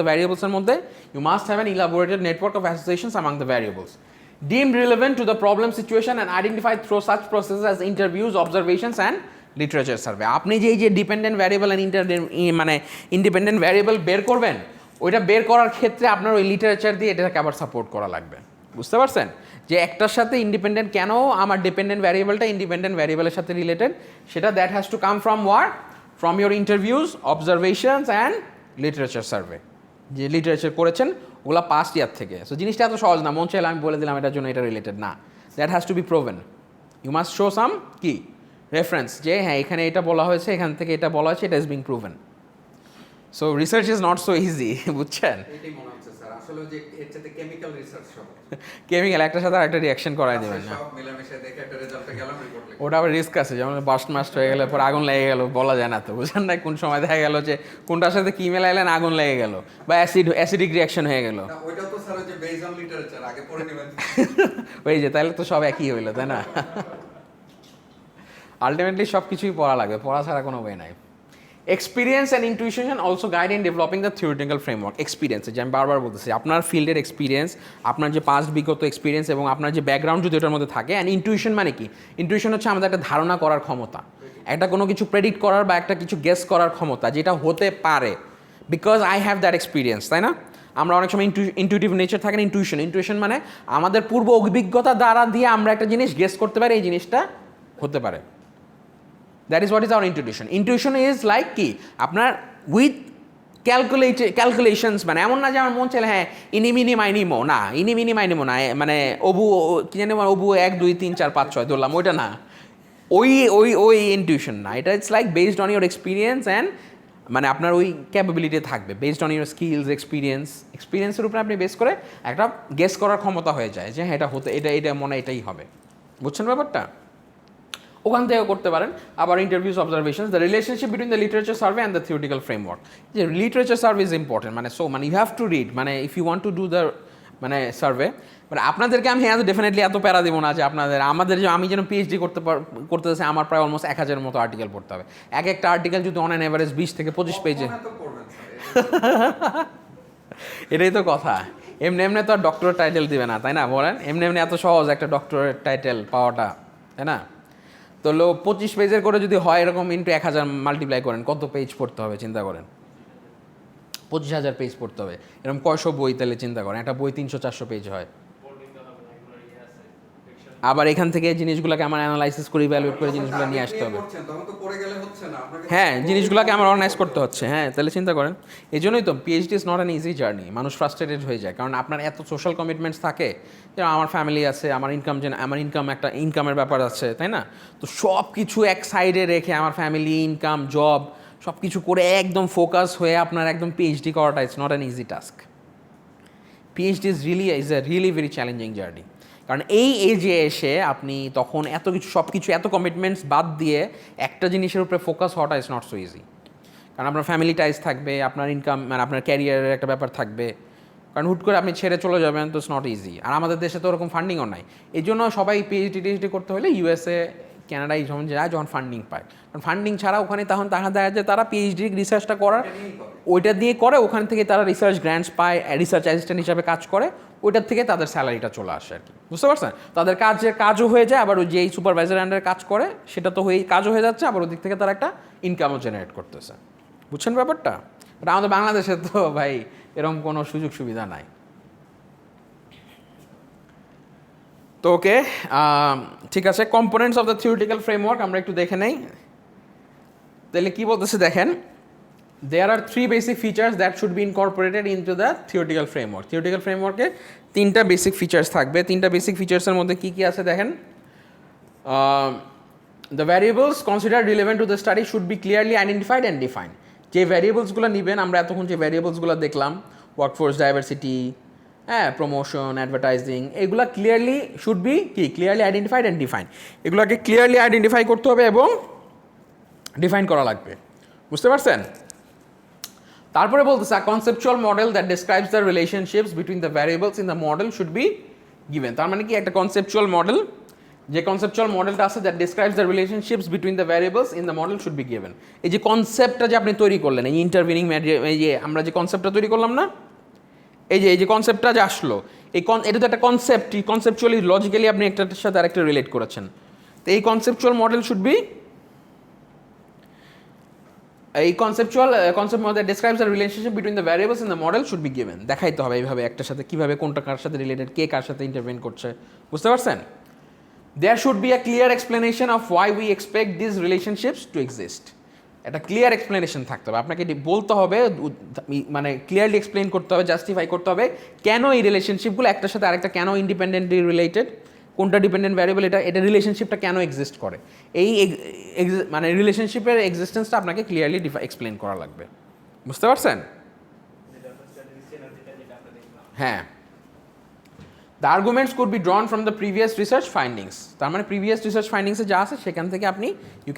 ভ্যারিয়েবলসের মধ্যে you must have an elaborated network of associations among the variables deemed relevant to the problem situation and identified through such processes as interviews, observations and literature survey. আপনি যে এই যে dependent variable and মানে independent variable বের করবেন, ওইটা বের করার ক্ষেত্রে আপনার ওই লিটারেচার দিয়ে এটাকে আবার সাপোর্ট করা লাগবে। বুঝতে পারছেন যে একটার সাথে ইন্ডিপেন্ডেন্ট কেন, আমার ডিপেন্ডেন্ট ভ্যারিয়েবলটা ইন্ডিপেন্ডেন্ট ভ্যারিয়েবলের সাথে রিলেটেড, সেটা that has to come from war, from your interviews, observations and literature survey, যে লিটারেচার করেছেন ওগুলো পাস্ট ইয়ার থেকে। সো জিনিসটা এত সহজ না, মন চাইলে আমি বলে দিলাম এটার জন্য এটা রিলেটেড না, that has to be proven. You must show some কি রেফারেন্স, যে হ্যাঁ এখানে এটা বলা হয়েছে, এখান থেকে এটা বলা হয়েছে, এটা is being proven. So research is not so easy, বুঝছেন? এটাই মনে হচ্ছে স্যার, আসলে যে এর সাথে কেমিক্যাল রিসার্চ সব কেমিক্যাল একটার সাথে আরেকটা রিয়াকশন করাই দেবেন না, সব মিলামিশে দেখে একটা রেজাল্টে গেলাম রিপোর্ট লিখে। ওটা আবার রিস্ক আছে, যেমন বাস্ট মাস্ট হয়ে গেলে পরে আগুন লেগে গেল, বলা যায় না তো, বুঝলেন না? কোন সময় দেখা গেল যে কোনটার সাথে কি মেলাইলেন আগুন লেগে গেল, বা অ্যাসিডিক রিয়াকশন হয়ে গেল, না ওইটাও তো স্যার ওই যে বেজ অন লিটারেচার আগে পড়ে নেবেন। ওই যে তাহলে তো সব একই হইলো, তাই না? আলটিমেটলি সব কিছুই পড়া লাগবে, পড়া ছাড়া কোনো ওয়ে নাই। Experience and intuition also guide in developing the theoretical framework. Experience, যে আমি বারবার বলতেছি, আপনার ফিল্ডের এক্সপিরিয়েন্স, আপনার যে পাস্ট বিগত এক্সপিরিয়েন্স এবং আপনার যে ব্যাকগ্রাউন্ড যদি ওটার মধ্যে থাকে। অ্যান্ড ইনটিউশন মানে কি? ইনটিউশন হচ্ছে আমাদের একটা ধারণা করার ক্ষমতা, একটা কোনো কিছু প্রেডিক্ট করার বা একটা কিছু গেস করার ক্ষমতা, যেটা হতে পারে because I have that experience, তাই না? আমরা অনেক সময় ইনটিউটিভ নেচার থাকে না, ইনটিউশন মানে আমাদের পূর্ব অভিজ্ঞতা দ্বারা দিয়ে আমরা একটা জিনিস গেস করতে পারি এই জিনিসটা হতে পারে। That is what is hour intuition. Intuition is like কি আপনার উইথ ক্যালকুলেশনস, মানে এমন না যে আমার মন চাইলে হ্যাঁ ইনিমিনি মাইনিমো, না ইনিমিনি মাইনিমো না, মানে কি জানি অবু 1 2 3 4 5 6 ধরলাম, ওইটা না, ওই ইনটিউশন না, এটা it's like based on your experience and মানে আপনার ওই ক্যাপাবিলিটি থাকবে বেসড অন ইউর স্কিলস এক্সপিরিয়েন্সের উপরে আপনি বেস করে একটা গেস করার ক্ষমতা হয়ে যায় যে হ্যাঁ এটা মনে এটাই হবে। বুঝছেন ব্যাপারটা? ওখান থেকেও করতে পারেন। আবার interviews observations, the relationship between the literature survey and the theoretical framework. যে লিটারেচার সার্ভে ইজ ইম্পর্টেন্ট, মানে ইউ হ্যাভ টু রিড, মানে if you want to do the survey, মানে আপনাদেরকে আমি হ্যাঁ ডেফিনেটলি এত প্যারা দেবো না যে আমাদের যে আমি যেন পিএইচডি করতে চাচ্ছি আমার প্রায় অলমোস্ট 1000 মতো আর্টিকেল পড়তে হবে। একটা আর্টিকেল যদি অন অ্যান অ্যাভারেজ 20 থেকে 25 পেজে, এটাই তো কথা। এমনি তো আর ডক্টরেট টাইটেল দিবে না, তাই না বলেন? এমনি এত সহজ একটা ডক্টরেট টাইটেল পাওয়াটা, তাই না? তো 25 পেজের করে যদি হয় এরকম ইন্টু 1000 মাল্টিপ্লাই করেন, কত পেজ পড়তে হবে চিন্তা করেন। 25,000 পেজ পড়তে হবে। এরকম কয়শো বই তাহলে চিন্তা করেন, একটা বই 300-400 পেজ হয়। আবার এখান থেকে জিনিসগুলোকে আমার অ্যানালাইসিস করে ইভ্যালুয়েট করে জিনিসগুলো নিয়ে আসতে হবে। হ্যাঁ, জিনিসগুলোকে আমার অর্গানাইজ করতে হচ্ছে। হ্যাঁ, তাহলে চিন্তা করেন। এই জন্যই তো PhD is not an easy journey. মানুষ ফ্রাস্ট্রেটেড হয়ে যায় কারণ আপনার এত সোশ্যাল কমিটমেন্টস থাকে, যে আমার ফ্যামিলি আছে, আমার একটা ইনকামের ব্যাপার আছে, তাই না? তো সব কিছু এক সাইডে রেখে আমার ফ্যামিলি, ইনকাম, জব সব কিছু করে একদম ফোকাস হয়ে আপনার একদম পিএইচডি করাটা it's not an easy task. PhD is a really very challenging journey. কারণ এই এজে এসে আপনি তখন সব কিছু এত কমিটমেন্টস বাদ দিয়ে একটা জিনিসের উপরে ফোকাস হওয়াটা ইজ নট সো ইজি। কারণ আপনার ফ্যামিলি টাইজ থাকবে, আপনার ইনকাম, মানে আপনার ক্যারিয়ারের একটা ব্যাপার থাকবে। কারণ হুট করে আপনি ছেড়ে চলে যাবেন তো ইটস নট ইজি। আর আমাদের দেশে তো ওরকম ফান্ডিংও নাই। এই জন্য সবাই পিএইচডি করতে হলে ইউএসএ, কানাডায় যখন ফান্ডিং পায়। কারণ ফান্ডিং ছাড়া ওখানে তখন দেখা যায় যে তারা পিএইচডি রিসার্চটা করার ওইটা দিয়ে করে, ওখান থেকে তারা রিসার্চ গ্র্যান্টস পায়, রিসার্চ অ্যাসিস্ট্যান্ট হিসাবে কাজ করে, ওইটার থেকে তাদের স্যালারিটা চলে আসে আর কি। বুঝতে পারছেন? তাদের কাজও হয়ে যায়, আবার ওই যেই সুপারভাইজার আন্ডারে কাজ করে সেটা তো কাজও হয়ে যাচ্ছে, আবার ওদিক থেকে তারা একটা ইনকামও জেনারেট করতেছে। বুঝছেন ব্যাপারটা? বাট আমাদের বাংলাদেশে তো ভাই এরকম কোনো সুযোগ সুবিধা নাই। তো ওকে, ঠিক আছে, components of the theoretical framework আমরা একটু দেখে নেই। তাহলে কী বলতেছে দেখেন, there are 3 basic features that should be incorporated into the theoretical framework. Theoretical framework-এ 3টা বেসিক ফিচার্স থাকবে। 3টা বেসিক ফিচার্সের মধ্যে কী কী আছে দেখেন। The variables considered relevant to the study should be clearly identified and defined. যে ভ্যারিয়েবলসগুলো নেবেন, আমরা এতক্ষণ যে ভ্যারিয়েবলসগুলো দেখলাম, ওয়ার্কফোর্স ডাইভার্সিটি, হ্যাঁ, প্রমোশন, অ্যাডভার্টাইজিং, এগুলো clearly should be clearly identified and define. এগুলোকে ক্লিয়ারলি আইডেন্টিফাই করতে হবে এবং ডিফাইন করা লাগবে। বুঝতে পারছেন? তারপরে বলতেছে a conceptual model that describes the relationships between the variables in the model should be given. তার মানে কি, একটা কনসেপচুয়াল মডেল, যে কনসেপচুয়াল মডেলটা আছে that describes the relationships between the variables in the model should be given. এই যে কনসেপ্টটা যে আপনি তৈরি করলেন, এই ইন্টারভিনিং এই যে আমরা যে কনসেপ্টটা তৈরি করলাম না, এই যে কনসেপ্টটা যে আসলো, এটা তো একটা কনসেপ্ট, কনসেপচুয়ালি লজিক্যালি আপনি একটার সাথে আরেকটা রিলেট করেছেন। তো এই কনসেপচুয়াল মডেল শুড বি, এই concept model describes the relationship between the variables in the model should be given. দেখাইতে হবে এইভাবে একটার সাথে কীভাবে কোনটা কার সাথে রিলেটেড, কে কার সাথে ইন্টারভেন করছে। বুঝতে পারছেন? There should be a clear explanation of why we expect these relationships to exist. একটা ক্লিয়ার এক্সপ্লেনেশন থাকতে হবে, আপনাকে বলতে হবে, মানে ক্লিয়ারলি এক্সপ্লেন করতে হবে, জাস্টিফাই করতে হবে কেন এই রিলেশনশিপগুলো একটার সাথে আরেকটা কেন ইন্ডিপেন্ডেন্টলি রিলেটেড, কোনটা ডিপেন্ডেন্ট ভ্যারিয়েবল, এটা রিলেশনশিপটা কেন এক্সিস্ট করে, এই মানে রিলেশনশিপের এক্সিস্টেন্সটা আপনাকে ক্লিয়ারলি এক্সপ্লেন করা লাগবে। বুঝতে পারছেন? হ্যাঁ, the arguments could be ড্রন from the previous research findings. তার মানে প্রিভিয়াস রিসার্চ ফাইন্ডিংসে যা আছে সেখান থেকে আপনি ইউ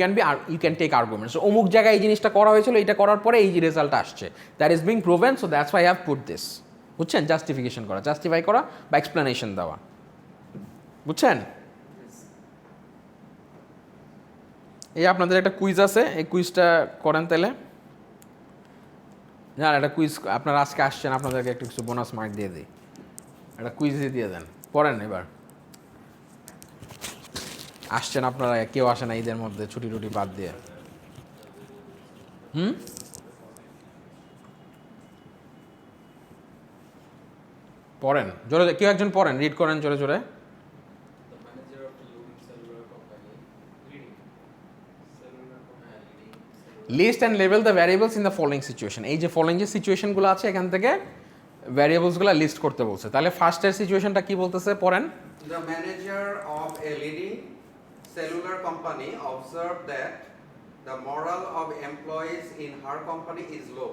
ক্যান টেক আর্গুমেন্টস। অমুক জায়গায় এই জিনিসটা করা হয়েছিল, এটা করার পরে এই যে রেজাল্ট আসছে, that is being proven, so that's why I have put this. বুঝছেন? জাস্টিফিকেশন করা, জাস্টিফাই করা বা এক্সপ্লেনেশন দেওয়া। বুঝছেন? এই আপনাদের একটা কুইজ আছে, এই কুইজটা করেন তাহলে। জান, একটা কুইজ আপনারা আজকে আসছেন, আপনাদেরকে একটু কিছু বোনাস মার্ক দিয়ে দিই, একটা কুইজই দিয়ে দেন। পড়েন এবার। আসছেন আপনারা, কেউ আসে না ঈদের মধ্যে, ছুটি টুটি বাদ দিয়ে। পড়েন জোরে, কেউ একজন পড়েন, রিড করেন জোরে জোরে। List and label the variables in the following situation. এই যে ফলোইং যে সিচুয়েশনগুলো আছে এখান থেকে ভ্যারিয়েবলসগুলো লিস্ট করতে বলছে। তাহলে ফার্স্টের সিচুয়েশনটা কি বলতেছে পড়েন। The manager of a leading cellular company observed that the moral of employees in her company is low.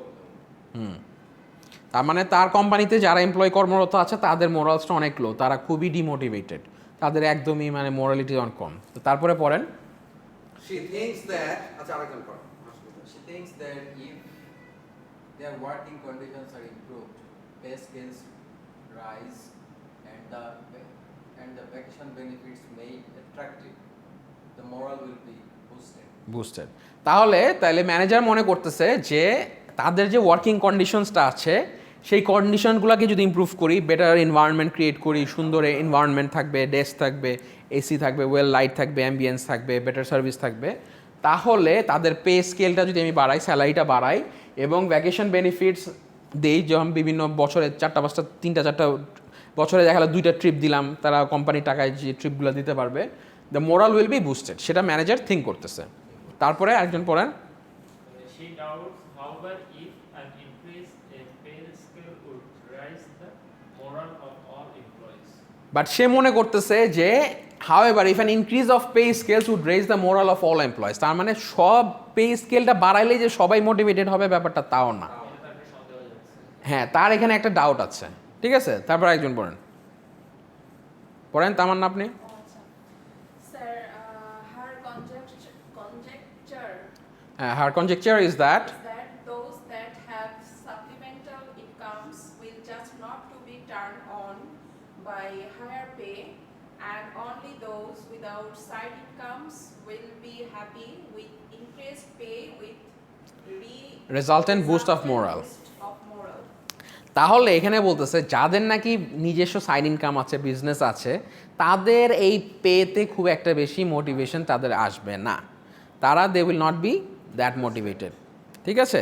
তার মানে তার কোম্পানিতে যারা এমপ্লয় কর্মরত আছে তাদের মোরালসটা অনেক লো, তারা খুবই ডিমোটিভেটেড, তাদের একদমই মানে মোরালিটি অনেক কম। তো তারপরে পড়েন, She thinks that আচ্ছা আরেকজন পড়ো। She thinks that if their working conditions are improved, pay scales rise, and the vacation benefits made attractive, the moral will be boosted. তাহলে ম্যানেজার মনে করতেছে যে তাদের যে ওয়ার্কিং কন্ডিশনসটা আছে সেই কন্ডিশনগুলোকে যদি ইমপ্রুভ করি, বেটার এনভায়রনমেন্ট ক্রিয়েট করি, সুন্দর এনভায়রনমেন্ট থাকবে, ডেস্ক থাকবে, এসি থাকবে, ওয়েল লাইট থাকবে, অ্যাম্বিয়েন্স থাকবে, বেটার সার্ভিস থাকবে, তাহলে তাদের পে স্কেলটা যদি আমি বাড়াই, স্যালারিটা বাড়াই এবং ভ্যাকেশন বেনিফিটস দেই, যেমন বিভিন্ন বছরে 4-5টা 3-4টা বছরে দেখা গেলো 2টা ট্রিপ দিলাম, তারা কোম্পানির টাকায় যে ট্রিপগুলো দিতে পারবে, the moral will be boosted, সেটা ম্যানেজার থিঙ্ক করতেছে। তারপরে আরেকজন পড়েন, She doubts, however, if an increase in pay scale would raise the moral of all employees. But সে মনে করতেছে যে however if an increase of pay scales would raise the moral of all employees, তার মানে সব pay স্কেলটা বাড়াইলে যে সবাই motivated হবে ব্যাপারটা তাও না। হ্যাঁ, তার এখানে একটা ডাউট আছে, ঠিক আছে। তারপর একজন পড়েন তামান্না আপনি। Sir, her conjecture is that is that those that have supplemental incomes will just not to be turned on by higher pay, and only those without side incomes will be happy with increased pay with resultant boost of moral. তাহলে এখানে বলতেছে যাদের নাকি নিজস্ব side income আছে, business আছে, তাদের এই পেতে খুব একটা বেশি মোটিভেশন তাদের আসবে না, তারা they will not be that motivated, ঠিক আছে।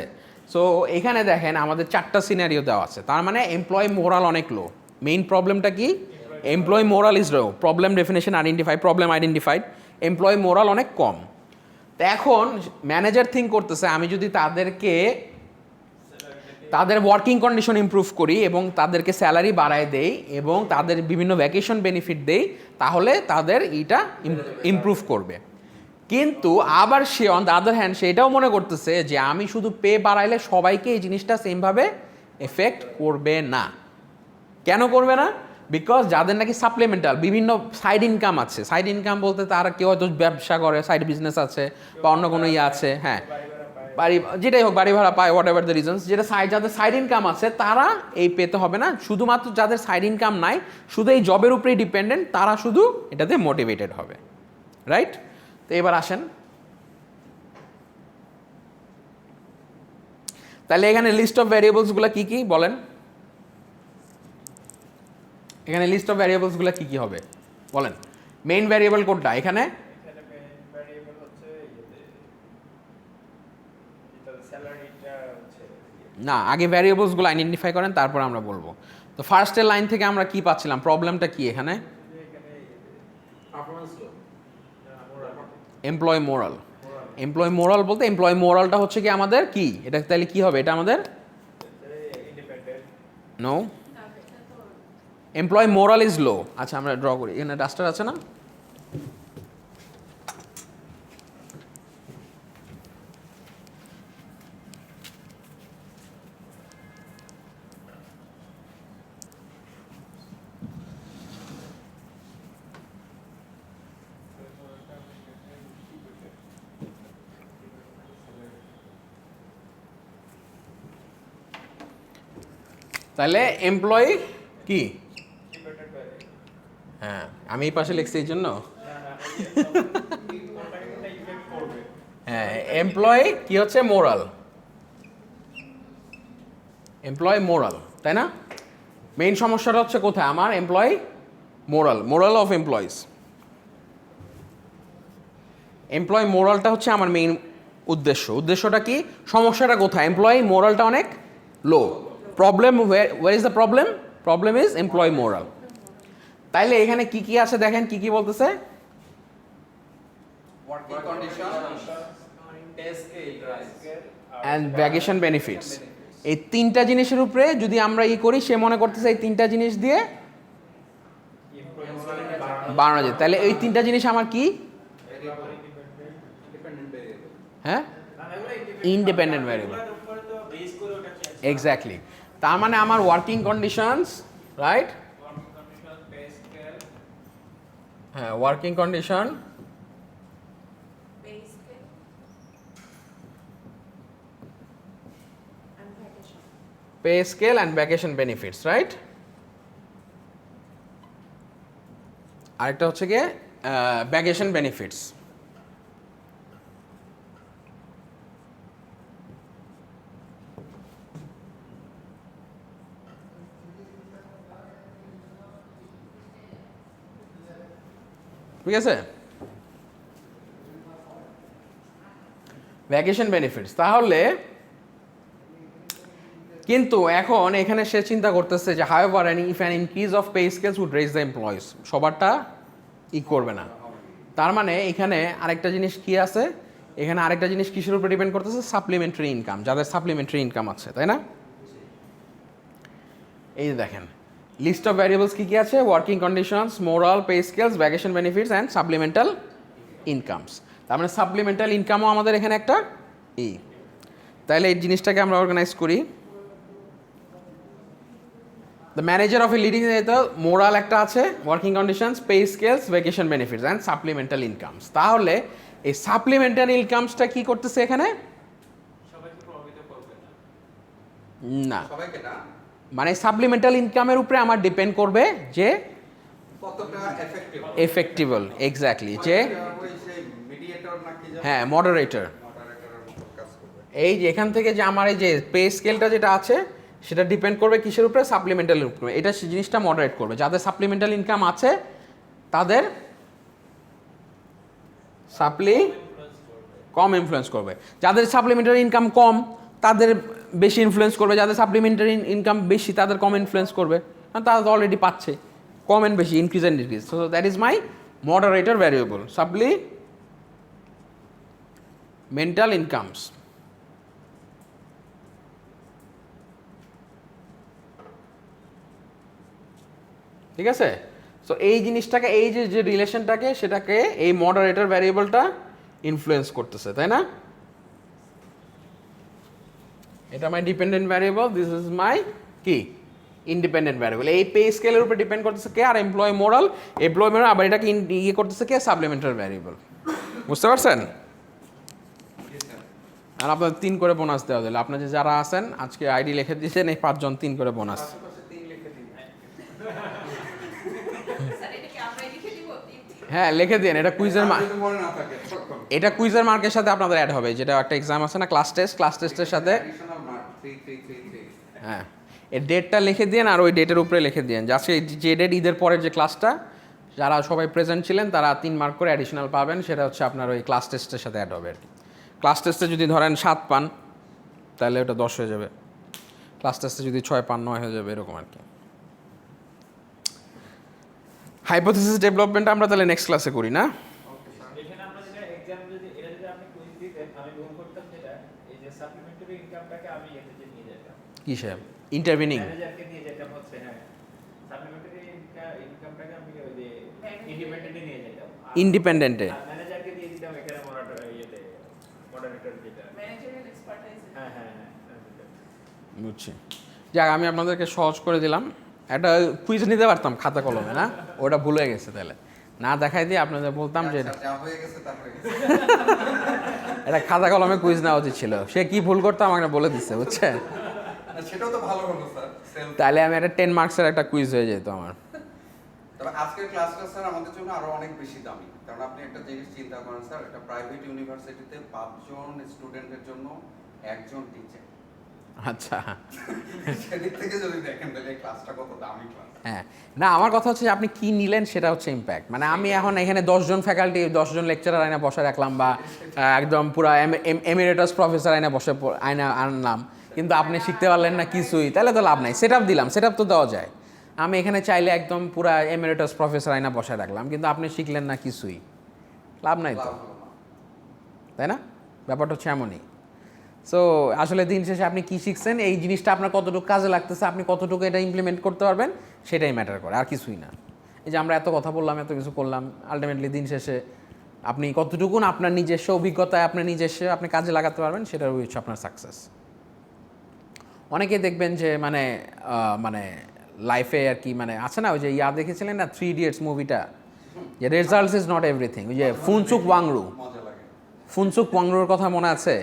সো এখানে দেখেন আমাদের 4টা সিনারিও দেওয়া আছে, তার মানে এমপ্লয় মোরাল অনেক লো। মেইন প্রবলেমটা কি? Employee morale is low. Problem definition problem identified, employee morale অনেক কম। তো এখন ম্যানেজার থিঙ্ক করতেছে আমি যদি তাদের ওয়ার্কিং কন্ডিশন ইমপ্রুভ করি এবং তাদেরকে স্যালারি বাড়ায় দেই এবং তাদের বিভিন্ন ভ্যাকেশন বেনিফিট দেই, তাহলে তাদের এইটা ইমপ্রুভ করবে। কিন্তু আবার সে অন দ্য আদার হ্যান্ড সেটাও মনে করতেছে যে আমি শুধু পে বাড়াইলে সবাইকে এই জিনিসটা সেমভাবে এফেক্ট করবে না। কেন করবে না? বিকজ যাদের নাকি সাপ্লিমেন্টাল বিভিন্ন সাইড ইনকাম আছে, সাইড ইনকাম বলতে তারা কেউ হয়তো ব্যবসা করে, সাইড বিজনেস আছে বা অন্য কোনো ইয়ে আছে, হ্যাঁ বাড়ি যেটাই হোক, বাড়ি ভাড়া পায়, হোয়াট এভার দ্য রিজনস, যেটা যাদের সাইড ইনকাম আছে তারা এই পেতে হবে না। শুধুমাত্র যাদের সাইড ইনকাম নাই, শুধু এই জবের উপরেই ডিপেন্ডেন্ট, তারা শুধু এটাতে মোটিভেটেড হবে, রাইট? তো এবার আসেন, তাহলে এখানে লিস্ট অফ ভ্যারিয়েবলসগুলো কী কী বলেন? এখানে লিস্ট অফ ভ্যারিয়েবলসগুলো কী কী হবে বলেন? মেইন ভ্যারিয়েবল কোনটা এখানে? না, আগে ভ্যারিয়েবলসগুলো আইডেন্টিফাই করেন, তারপর আমরা বলবো। তো ফার্স্টের লাইন থেকে আমরা কি পাচ্ছিলাম? প্রবলেমটা কি এখানে? Employee moral. এমপ্লয় মোরাল বলতে এমপ্লয় মোরালটা হচ্ছে কি আমাদের কি? এটা তাহলে কি হবে? এটা আমাদের no, employee morale is low. আচ্ছা আমরা ড্র করি, এখানে ডাস্টার আছে না? তাহলে এমপ্লয়ি কি? হ্যাঁ, আমি এই পাশে লিখছি এই জন্য। হ্যাঁ, এমপ্লয়ি কি হচ্ছে? মোরাল। এমপ্লয় মোরাল, তাই না? মেইন সমস্যাটা হচ্ছে কোথায় আমার? Employ moral, moral of employees. Employ মোরালটা হচ্ছে আমার মেইন উদ্দেশ্যটা কি? সমস্যাটা কোথায়? এমপ্লয়ি মোরালটা অনেক লো। Problem where is the problem? Problem is employee moral. তাইলে এখানে কি কি আছে দেখেন, কি কি বলতেছে? Working conditions, pay scale rise, and vacation benefits. এই তিনটা জিনিসের উপরে যদি আমরা করি, সে মনে করতেছে এই তিনটা জিনিস দিয়ে বাড়ানো যায়। তাহলে এই তিনটা জিনিস আমার কি? হ্যাঁ, ইন্ডিপেন্ডেন্ট ভ্যারিয়েবল, এক্স্যাক্টলি। তার মানে আমার ওয়ার্কিং কন্ডিশনস, রাইট, হ্যাঁ, working condition, pay scale and vacation. Pay scale and vacation benefits, right. আরেকটা হচ্ছে গিয়ে ভ্যাকেশন বেনিফিটস। ঠিক আছে, ভ্যাকেশন বেনিফিটস। তাহলে কিন্তু এখন এখানে সে চিন্তা করতেছে যে however if an increase of pay scales would raise the employees, সবারটা করবে না। তার মানে এখানে আরেকটা জিনিস কি আছে, এখানে আরেকটা জিনিস কিসের উপর ডিপেন্ড করতেছে, সাপ্লিমেন্টারি ইনকাম, যাদের সাপ্লিমেন্টারি ইনকাম আছে, তাই না? এই যে দেখেন লিস্ট অফ ভ্যারিয়েবলস কি কি আছে, working conditions, moral, pay scales, vacation benefits and supplemental incomes. তার মানে সাপ্লিমেন্টাল ইনকামও আমাদের এখানে একটা তাহলে এই জিনিসটাকে আমরা অর্গানাইজ করি। The manager of a leading, moral একটা আছে, working conditions, pay scales, vacation benefits and supplemental incomes. তাহলে এই সাপ্লিমেন্টাল ইনকামসটা কি করতেছে এখানে? সবাইকে প্রভাবিত করবে না, সবাইকে না, মানে সাপ্লিমেন্টাল ইনকামের উপরে আমার ডিপেন্ড করবে যে কতটা এফেক্টিভ, এফেক্টিবল, এক্স্যাক্টলি, যে ওই সেই মিডিয়েটর নাকি যেন হ্যাঁ মডারেটর। মডারেটরের মতো কাজ করবে। এই যে এখান থেকে যে আমার এই যে পে স্কেলটা যেটা আছে সেটা ডিপেন্ড করবে কিসের উপরে, সাপ্লিমেন্টালের উপরে। এটা জিনিসটা মডারেট করবে, যাদের সাপ্লিমেন্টাল ইনকাম আছে তাদের সাপ্লি কম ইনফ্লুয়েন্স করবে, যাদের সাপ্লিমেন্টারি ইনকাম কম তাদের বেশি ইনফ্লুয়েন্স করবে, যাদের সাপ্লিমেন্টারি ইনকাম বেশি তাদের কম ইনফ্লুয়েন্স করবে, কারণ তারা তো অলরেডি পাচ্ছে, কম অ্যান্ড বেশি, increase and decrease. So that is my moderator variable, supplemental incomes. ঠিক আছে, সো এই জিনিসটাকে, এই যে রিলেশনটাকে, সেটাকে এই মডারেটর ভ্যারিয়েবলটা ইনফ্লুয়েন্স করতেছে, তাই না? এটা my dependent variable, this is my কি ইন্ডিপেন্ডেন্ট ভ্যারিয়েবল। এই পে স্কেলের উপর ডিপেন্ড করতেছে কে, আর এমপ্লয় মোরাল, এমপ্লয় মোরাল আবার এটাকে ইয়ে করতেছে কে, সাপ্লিমেন্টারি ভ্যারিয়েবল। বুঝতে পারছেন? আর আপনাদের 3 করে বোনাস দেওয়া দিল, আপনার যে যারা আছেন আজকে আইডি লিখে দিয়েছেন, এই 5 জন 3 করে বোনাস। আশেপাশে 3 লিখে দিন। স্যার এটা কি আমরাই লিখে দিব? হ্যাঁ লিখে দিন, এটা কুইজের আর যদি মনে না থাকে তখন এটা কুইজের মার্কের সাথে আপনাদের অ্যাড হবে, যেটা একটা এক্সাম আছে না, ক্লাস টেস্টের সাথে। অ্যাডিশনাল মার্ক 3 হ্যাঁ, এর ডেটটা লিখে দিন আর ওই ডেটের উপরে লিখে দিন যে আজকে যে ডেট, ঈদের পরের যে ক্লাসটা, যারা সবাই প্রেজেন্ট ছিলেন তারা 3 মার্ক করে অ্যাডিশনাল পাবেন, সেটা হচ্ছে আপনার ওই ক্লাস টেস্টের সাথে অ্যাড হবে আর কি। ক্লাস টেস্টে যদি ধরেন 7 পান তাহলে ওটা 10 হয়ে যাবে, ক্লাস টেস্টে যদি 6 পান 9 হয়ে যাবে, এরকম আর কি। হাইপোথিসিস ডেভেলপমেন্ট আমরা তাহলে নেক্সট ক্লাসে করি না? এখানে আমরা যেটা এক্সাম যদি এটা যদি আপনি কুইজ দিতেন, আমি ভুল করতাম যেটা, এই যে সাপ্লিমেন্টারি ইনকামটাকে আমি এতে যে নিয়ে যেতাম, কিসে ইন্টারভিনিং? ম্যানেজারকে দিয়ে যেতাম হচ্ছে, হ্যাঁ সাপ্লিমেন্টারি ইনকামটাকে আমি ওই যে ইন্ডিপেন্ডেন্টলি নিয়ে যেতাম, ইন্ডিপেন্ডেন্টে ম্যানেজারকে দিয়ে দিতাম এখানে মডারেটর যেটা, ম্যানেজারিয়াল এক্সপার্টাইজ। হ্যাঁ হ্যাঁ হ্যাঁ। বুঝছি। যাক, আমি আপনাদেরকে সহজ করে দিলাম, একটা কুইজ নিতে পারতাম খাতা কলমে, না ওটা ভুল হয়ে গেছে, তাহলে না দেখাই দিয়ে আপনাদের বলতাম যে যা হয়ে গেছে তা হয়ে গেছে। এটা খাতা কলমে কুইজ নেওয়া উচিত ছিল। সে কি ভুল করতো আমাকে বলে দিচ্ছে, বুঝছেন? সেটাও তো ভালো হলো স্যার, সেলফ। তাহলে আমি একটা 10 মার্কসের একটা কুইজ হয়ে যেত আমার। তবে আজকের ক্লাসটা স্যার আমাদের জন্য আরো অনেক বেশি দামি, কারণ আপনি একটা জিনিস চিন্তা করেন স্যার, একটা প্রাইভেট ইউনিভার্সিটিতে 5 জন স্টুডেন্টের জন্য 1 জন টিচার। আচ্ছা, সেদিক থেকে যদি দেখেন তাহলে এই ক্লাসটা কত দামি ক্লাস। হ্যাঁ, না আমার কথা হচ্ছে যে আপনি কি নিলেন সেটা হচ্ছে ইম্প্যাক্ট। মানে আমি এখন এখানে 10 জন ফ্যাকাল্টি, 10 জন লেকচারার আইনা বসে রাখলাম, বা একদম পুরো এমিরেটাস প্রফেসর আইনা বসে আইনা আনলাম, কিন্তু আপনি শিখতে পারলেন না কিছুই, তাহলে তো লাভ নাই। সেট আপ দিলাম, সেট আপ তো দেওয়া যায়। আমি এখানে চাইলে একদম পুরা এমিরেটাস প্রফেসর আইনা বসে রাখলাম, কিন্তু আপনি শিখলেন না কিছুই, লাভ নাই তো, লাভ হলো না। তাই না? ব্যাপারটা হচ্ছে এমনই। সো আসলে দিন শেষে আপনি কী শিখছেন, এই জিনিসটা আপনার কতটুকু কাজে লাগতেছে, আপনি কতটুকু এটা ইমপ্লিমেন্ট করতে পারবেন, সেটাই ম্যাটার করে, আর কিছুই না। এই যে আমরা এত কথা বললাম, এত কিছু করলাম, আলটিমেটলি দিন শেষে আপনি কতটুকুন আপনার নিজস্ব অভিজ্ঞতায় আপনার নিজস্ব আপনি কাজে লাগাতে পারবেন, সেটার হচ্ছে আপনার সাকসেস। অনেকেই দেখবেন যে মানে লাইফে আর কি মানে আছে না, ওই যে দেখেছিলেন না 3 Idiots মুভিটা, যে রেজাল্টস ইজ নট এভরিথিং, ওই যে ফুনসুক ওয়াংরুর কথা মনে আছে?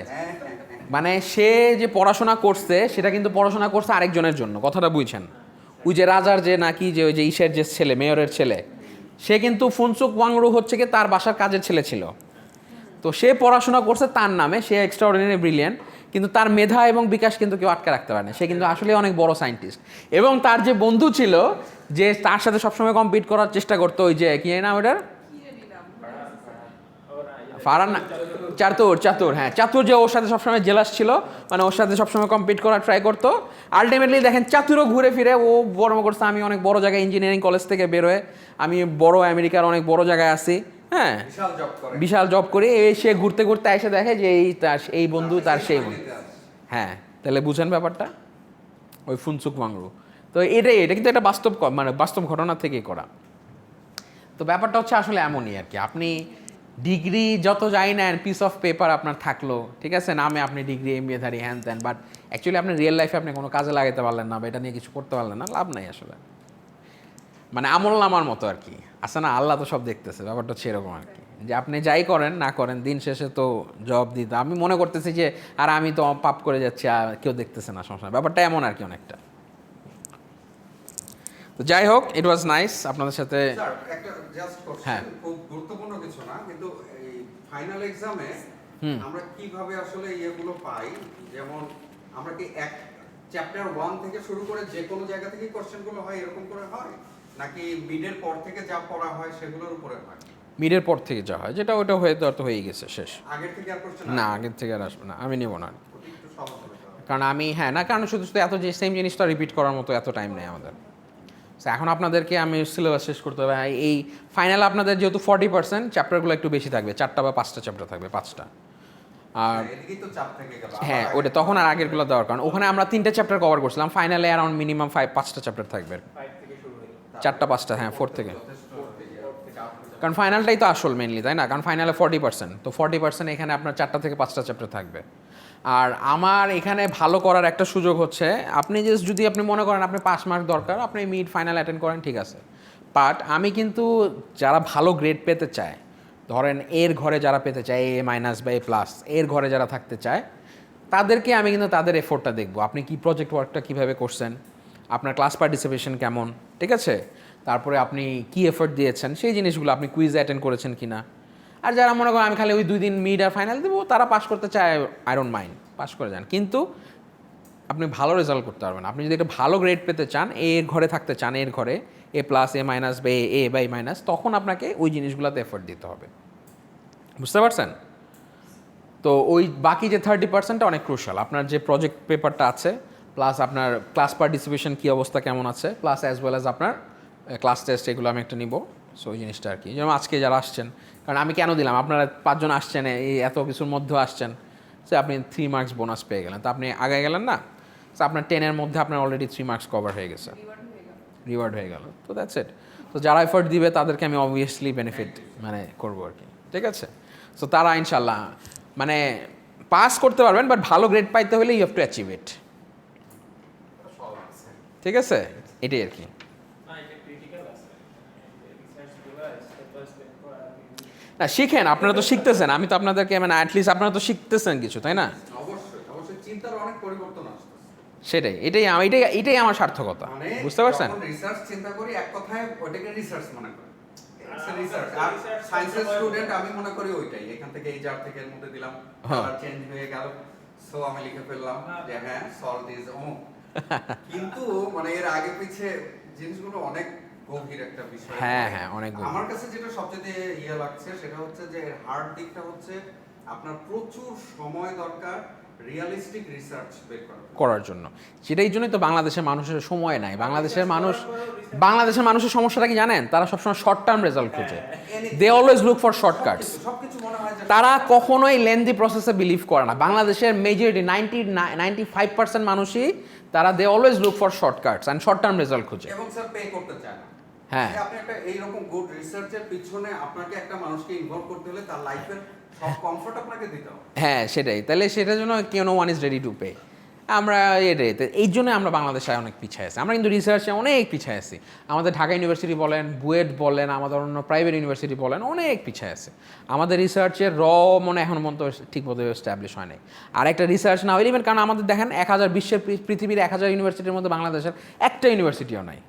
মানে সে যে পড়াশোনা করছে সেটা কিন্তু পড়াশোনা করছে আরেকজনের জন্য, কথাটা বুঝছেন? ওই যে রাজার যে নাকি যে ওই যে ইসের যে ছেলে, মেয়রের ছেলে, সে কিন্তু ফুনসুক ওয়াংরু হচ্ছে কি তার বাসার কাজের ছেলে ছিল। তো সে পড়াশোনা করছে তার নামে, সে এক্সট্রাঅর্ডিনারি ব্রিলিয়েন্ট, কিন্তু তার মেধা এবং বিকাশ কিন্তু কেউ আটকে রাখতে পারে না। সে কিন্তু আসলে অনেক বড় সায়েন্টিস্ট। এবং তার যে বন্ধু ছিল যে তার সাথে সবসময় কম্পিট করার চেষ্টা করতো, ওই যে কি না ওটার ফারান চাতুর, হ্যাঁ চাতুর, যে ওর সাথে সবসময় জেলাস ছিল, মানে ওর সাথে সবসময় কম্পিট করার ট্রাই করতো। আলটিমেটলি দেখেন চাতুরও ঘুরে ফিরে ও বড় করছে, আমি অনেক বড় জায়গায় ইঞ্জিনিয়ারিং কলেজ থেকে বেরোয় আমি বড় আমেরিকার অনেক বড় জায়গায় আছি, হ্যাঁ বিশাল জব করে সে ঘুরতে ঘুরতে এসে দেখে যে এই বন্ধু তার সেই বন্ধু। হ্যাঁ, তাহলে বুঝেন ব্যাপারটা, ওই ফুনসুক ওয়াংরু। তো এটা কিন্তু একটা বাস্তব ঘটনা থেকেই করা। তো ব্যাপারটা হচ্ছে আসলে এমনই আর কি, আপনি ডিগ্রি যত যাই নেন, পিস অফ পেপার আপনার থাকলো, ঠিক আছে, নামে আপনি ডিগ্রি MBA ধারী হ্যান ত্যান, বাট অ্যাকচুয়ালি আপনি রিয়েল লাইফে আপনি কোনো কাজে লাগাতে পারলেন না বা এটা নিয়ে কিছু করতে পারলেন না, লাভ নাই আসলে। মানে আমল নামার মতো আর কি, আসে না, আল্লাহ তো সব দেখতেছে, ব্যাপারটা হচ্ছে এরকম আর কি, যে আপনি যাই করেন না করেন দিন শেষে তো জবাব দিতে। আমি মনে করতেছি যে আর আমি তো পাপ করে যাচ্ছি আর কেউ দেখতেছে না, সমস্যা, ব্যাপারটা এমন আর কি অনেকটা। তো যাই হোক, ইট ওয়াজ নাইস আপনাদের সাথে। স্যার একটা জাস্ট হ্যাঁ। কোশ্চেন, খুব গুরুত্বপূর্ণ কিছু না, কিন্তু এই ফাইনাল এক্সামে আমরা কিভাবে আসলে ইয়েগুলো পাই? যেমন আমরা কি এক চ্যাপ্টার 1 থেকে শুরু করে যে কোনো জায়গা থেকে কোশ্চেনগুলো হয় এরকম করে হয়, নাকি মিডের পর থেকে যা পড়া হয় সেগুলোর উপরে হয়? মিডের পর থেকে যা হয়, যেটা ওটা হয়ে তো হয়ে গেছে, শেষ। আগের থেকে আর কোশ্চেন না, আগের থেকে আর আসবে না, আমি নেব না, একটু সহজ হবে তাহলে। কারণ আমি না, কারণ শুধু এত যে সেম জিনিসটা রিপিট করার মতো এত টাইম নেই আমাদের। So, এখন আপনাদেরকে আমি সিলেবাস শেষ করতে হবে। এই ফাইনাল আপনাদের যেহেতু 40% চ্যাপ্টারগুলো একটু বেশি থাকবে, 4টা বা 5টা চ্যাপ্টার থাকবে, 5টা। আর এদিকেই তো চাপ থেকে গেল। হ্যাঁ, ওটা তখন আর আগেরগুলো দেওয়ার কারণ ওখানে আমরা 3টে চ্যাপ্টার কভার করছিলাম, ফাইনালে অ্যারাউন্ড মিনিমাম 5টা চ্যাপ্টার থাকবে, 5 থেকে শুরু হয়ে 4টা 5টা, হ্যাঁ 4 থেকে, যথেষ্ট কারণ ফাইনালটাই তো আসল মেনলি, তাই না? কারণ ফাইনালে 40%, তো 40% এখানে আপনার 4টা থেকে 5টা চ্যাপ্টার থাকবে। আর আমার এখানে ভালো করার একটা সুযোগ হচ্ছে, আপনি যদি আপনি মনে করেন আপনি 5 মার্ক দরকার, আপনি মিড ফাইনাল অ্যাটেন্ড করেন, ঠিক আছে, বাট আমি কিন্তু যারা ভালো গ্রেড পেতে চায়, ধরেন এর ঘরে যারা পেতে চায় A- বা A+, এর ঘরে যারা থাকতে চায়, তাদেরকে আমি কিন্তু তাদের এফোর্টটা দেখবো, আপনি কি প্রজেক্ট ওয়ার্কটা কীভাবে করছেন, আপনার ক্লাস পার্টিসিপেশন কেমন, ঠিক আছে, তারপরে আপনি কি এফোর্ট দিয়েছেন সেই জিনিসগুলো, আপনি কুইজ অ্যাটেন্ড করেছেন কি না। আর যারা মনে করেন আমি খালি ওই 2 দিন মিড আর ফাইনাল দেবো, তারা পাস করতে চায়, আই ডোন্ট মাইন্ড, পাস করে যান, কিন্তু আপনি ভালো রেজাল্ট করতে পারবেন। আপনি যদি একটা ভালো গ্রেড পেতে চান, এর ঘরে থাকতে চান, এর ঘরে A+, A- বা A বা A-, তখন আপনাকে ওই জিনিসগুলোতে এফোর্ট দিতে হবে, বুঝতে পারছেন? তো ওই বাকি যে 30%টা অনেক ক্রুশাল, আপনার যে প্রজেক্ট পেপারটা আছে, প্লাস আপনার ক্লাস পার্টিসিপেশন কী অবস্থা কেমন আছে, প্লাস অ্যাজ ওয়েল অ্যাজ আপনার ক্লাস টেস্ট, এগুলো আমি একটা নিব। সো ওই জিনিসটা আর কি, যেমন আজকে যারা আসছেন, কারণ আমি কেন দিলাম, আপনারা 5 জন আসছেন, এই এত কিছুর মধ্যে আসছেন, সে আপনি 3 মার্কস বোনাস পেয়ে গেলেন, তো আপনি আগে গেলেন না, সো আপনার 10-এর মধ্যে আপনার অলরেডি 3 মার্কস কভার হয়ে গেছে, রিওয়ার্ড হয়ে গেল। তো দ্যাটস ইট। তো যারা এফোর্ট দিবে তাদেরকে আমি অবভিয়াসলি বেনিফিট করবো আর কি, ঠিক আছে। সো তারা ইনশাল্লাহ পাস করতে পারবেন, বাট ভালো গ্রেড পাইতে হলে you have to achieve it, ঠিক আছে, এটাই আর কি। না, এটা ক্রিটিক্যাল আছে, রিসার্চ গুলো স্টেপ বাই স্টেপ করা। না শিখেন, আপনারা তো শিখতেছেন, আমি তো আপনাদেরকে অ্যাটলিস্ট আপনারা তো শিখতেছেন কিছু, তাই না? অবশ্যই চিন্তার অনেক পরিবর্তন আসছে। সেটাই, এটাই আমার সার্থকতা, বুঝতে পারছেন? রিসার্চ চিন্তা করি, এক কথায় ওটাকে রিসার্চ মনে করি, রিসার্চ। আর আর সায়েন্সের স্টুডেন্ট আমি মনে করি ওইটাই, এখান থেকে এই জার থেকে এর মধ্যে দিলাম, কালার চেঞ্জ হয়ে গেল, সো আমি লিখে ফেললাম যে হ্যাঁ সল্ট ইজ কিন্তু এর আগে পিছে জিনিসগুলো অনেক গভীর একটা বিষয়। হ্যাঁ অনেক গভীর। আমার কাছে যেটা সবচেয়ে লাগছে সেটা হচ্ছে যে এর হার্ড দিকটা হচ্ছে আপনার প্রচুর সময় দরকার রিয়েলিস্টিক রিসার্চ বের করার জন্য। সেটাই জন্যই তো বাংলাদেশের মানুষের সময় নাই। বাংলাদেশের মানুষের সমস্যাটা কি জানেন? তারা সবসময় শর্ট টার্ম রেজাল্ট খুঁজে, they always look for shortcuts. তারা কখনোই লেন্দি প্রসেসে বিলিভ করে না। বাংলাদেশের মেজরিটি 95% মানুষই তারা they always look for shortcuts and short term result খুঁজে, এবং স্যার পে করতে চায় না। হ্যাঁ আপনি একটা এইরকম গুড রিসার্চের পিছনে আপনাকে একটা মানুষকে ইনভলভ করতে হলে তার লাইফের সব কমফোর্ট আপনাকে দিতে হবে। হ্যাঁ সেটাই, তাহলে সেটার জন্য কেউ no one is ready to pay. আমরা এটাই এই জন্য আমরা বাংলাদেশে অনেক পিছিয়ে আছি, আমরা কিন্তু রিসার্চে অনেক পিছিয়ে আছি। আমাদের ঢাকা ইউনিভার্সিটি বলেন, বুয়েট বলেন, আমাদের অন্য প্রাইভেট ইউনিভার্সিটি বলেন, অনেক পিছিয়ে আছে। আমাদের রিসার্চের মনে এখন পর্যন্ত ঠিক মতো এস্টাবলিশ হয় নাই। আর একটা রিসার্চ না হইলে ইভেন, কারণ আমাদের দেখেন 1000 বিশ্বের পৃথিবীর 1000 ইউনিভার্সিটির মধ্যে বাংলাদেশের একটা ইউনিভার্সিটিও নাই,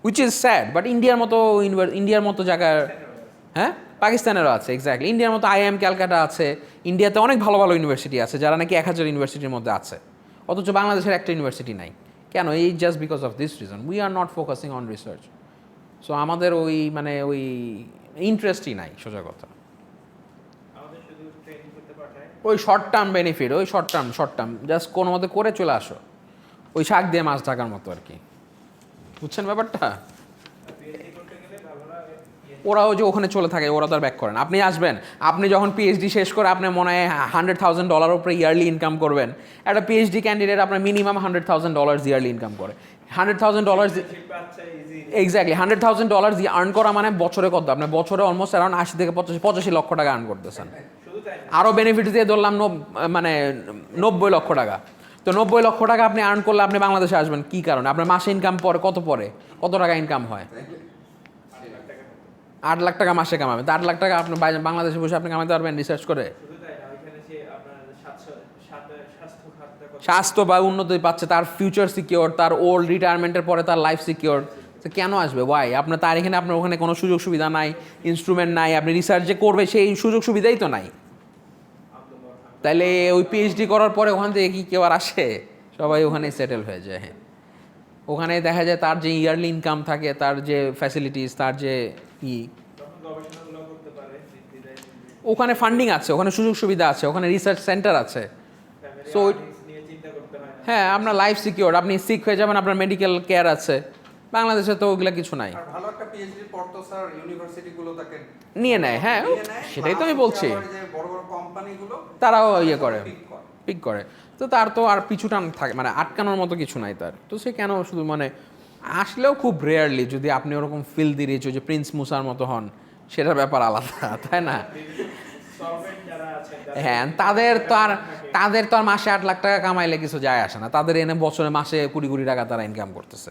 উইচ ইজ স্যাড। বাট ইন্ডিয়ার মতো জায়গার, হ্যাঁ পাকিস্তানেরও আছে, এক্স্যাক্টলি ইন্ডিয়ার মতো IIM ক্যালকাটা আছে, ইন্ডিয়াতে অনেক ভালো ভালো ইউনিভার্সিটি আছে যারা নাকি 1000 ইউনিভার্সিটির মধ্যে আছে, অথচ বাংলাদেশের একটা ইউনিভার্সিটি নাই। কেন? এই just because of this reason, we are not focusing on research. So আমাদের ওই ইন্টারেস্টই নাই সোজা কথা। আমাদের শুধু ট্রেনিং করতে পাঠায়। ওই শর্ট টার্ম বেনিফিট, ওই শর্ট টার্ম জাস্ট কোনো মতে করে চলে আসো, ওই শাক দিয়ে মাছ ঢাকার মতো আর কি। বুঝছেন ব্যাপারটা? পিএইচডি করতে গেলে ভালোরা ওরাও যে ওখানে চলে থাকে, ওরা তো আর ব্যাক করেন। আপনি আসবেন, আপনি যখন পিএইচডি শেষ করে আপনি মনে হয় $100,000 উপরে ইয়ারলি ইনকাম করবেন। একটা পিএইচডি ক্যান্ডিডেট আপনার মিনিমাম $100,000 ইয়ারলি ইনকাম করে। $100,000 বাচ্চা ইজি। এক্স্যাক্টলি $100,000 দিয়ে আর্ন করা মানে বছরে কত? আপনার বছরে অলমোস্ট অ্যারাউন্ড 80 থেকে 85 লক্ষ টাকা আর্ন করতেছেন। শুধু তাই না, আরও বেনিফিট দিয়ে ধরলাম মানে 90 লক্ষ টাকা। তো 90 লক্ষ টাকা আপনি আর্ন করলে আপনি বাংলাদেশে আসবেন কী কারণে? আপনার মাসে ইনকাম পরে কত টাকা ইনকাম হয়? 8 লাখ টাকা মাসে কামাবেন। তো 8 লাখ টাকা আপনি বাংলাদেশে বসে আপনি কামাতে পারবেন রিসার্চ করে? শুধু তাই না, ওইখানে যে আপনার স্বাস্থ্য খাতটা কত স্বাস্থ্য বা উন্নতি পাচ্ছে, তার ফিউচার সিকিওর, তার ওল্ড রিটায়ারমেন্টের পরে তার লাইফ সিকিওর। তো কেন আসবে? ওয়াই? আপনার তার এখানে আপনার ওখানে কোনো সুযোগ সুবিধা নাই, ইনস্ট্রুমেন্ট নাই, আপনি রিসার্চ যে করবে সেই সুযোগ সুবিধাই তো নাই। তাইলে ওই পিএইচডি করার পরে ওখান থেকে কি কেউ আর আসে? সবাই ওখানেই সেটেল হয়ে যায়। হ্যাঁ, ওখানে দেখা যায় তার যে ইয়ারলি ইনকাম থাকে, তার যে ফ্যাসিলিটিস, তার যে তখন গবেষণাগুলো করতে পারে, নির্দ্বিধায় ওখানে ফান্ডিং আছে, ওখানে সুযোগ সুবিধা আছে, ওখানে রিসার্চ সেন্টার আছে। ফ্যামিলি So, নিয়ে চিন্তা করতে হয় না। হ্যাঁ, আপনার লাইফ সিকিওর, আপনি সিক হয়ে যাবেন, আপনার মেডিকেল কেয়ার আছে। বাংলাদেশে তো ওগুলো কিছু নাই। আর ভালো একটা পিএইচডি পড় তো স্যার ইউনিভার্সিটিগুলো তাকে নিয়ে নেয়, হ্যাঁ নিয়ে নেয়, সেটাই তো plus আমি বলছি, হচ্ছে আবার যে বড় বড় কোম্পানিগুলো তারাও ইয়ে করে, pick পিক করে। তো তার তো আর পিছু টান থাকে, মানে আটকানোর মতো কিছু নাই তার। তো সে কেন শুধু মানে আসলেও খুব রেয়ারলি, যদি আপনি ওরকম ফিল দিয়ে রিচ, যে প্রিন্স মুসার মতো হন, সেটার ব্যাপার আলাদা, তাই না? সলভেন্ট যারা আছেন হ্যাঁ, তাদের তো আর মাসে 8 লাখ টাকা কামাইলে কিছু যায় আসে না। তাদের এনে বছরে মাসে কোটি কোটি টাকা তারা ইনকাম করতেছে।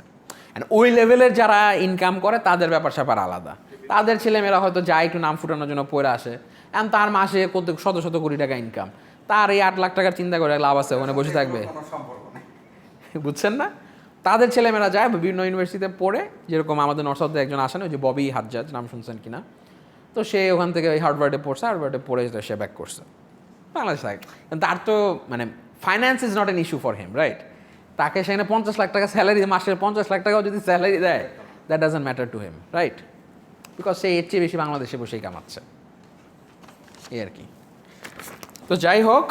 ওই লেভেলের যারা ইনকাম করে তাদের ব্যাপার স্যাপার আলাদা। তাদের ছেলেমেয়েরা হয়তো যায় একটু নাম ফুটানোর জন্য পড়ে আসে, এখন তার মাসে কত শত শত কোটি টাকা ইনকাম, তার এই 8 লাখ টাকার চিন্তা করে লাভ আছে? ওখানে বসে থাকবে? কোনো সম্পর্ক নেই। বুঝছেন না? তাদের ছেলেমেয়েরা যায় বিভিন্ন ইউনিভার্সিটিতে পড়ে, যেরকম আমাদের নর্থ সাউথে একজন আসেন, ওই যে ববি হাজ্জাজ, নাম শুনছেন কিনা? তো সে ওখান থেকে ওই হার্ভার্ডে পড়ছে, হার্ভার্ডে পড়ে সে ব্যাক করছে বাংলাদেশ থাকে। তার তো মানে finance is not an issue for him, right? তাকে সেখানে 50 লাখ টাকা স্যালারি, মাসের 50 লাখ টাকাও যদি স্যালারি দেয়, that doesn't matter to him, right? Because সে এর চেয়ে বেশি বাংলাদেশে বসেই কামাচ্ছে, এই আর কি। তো যাই হোক,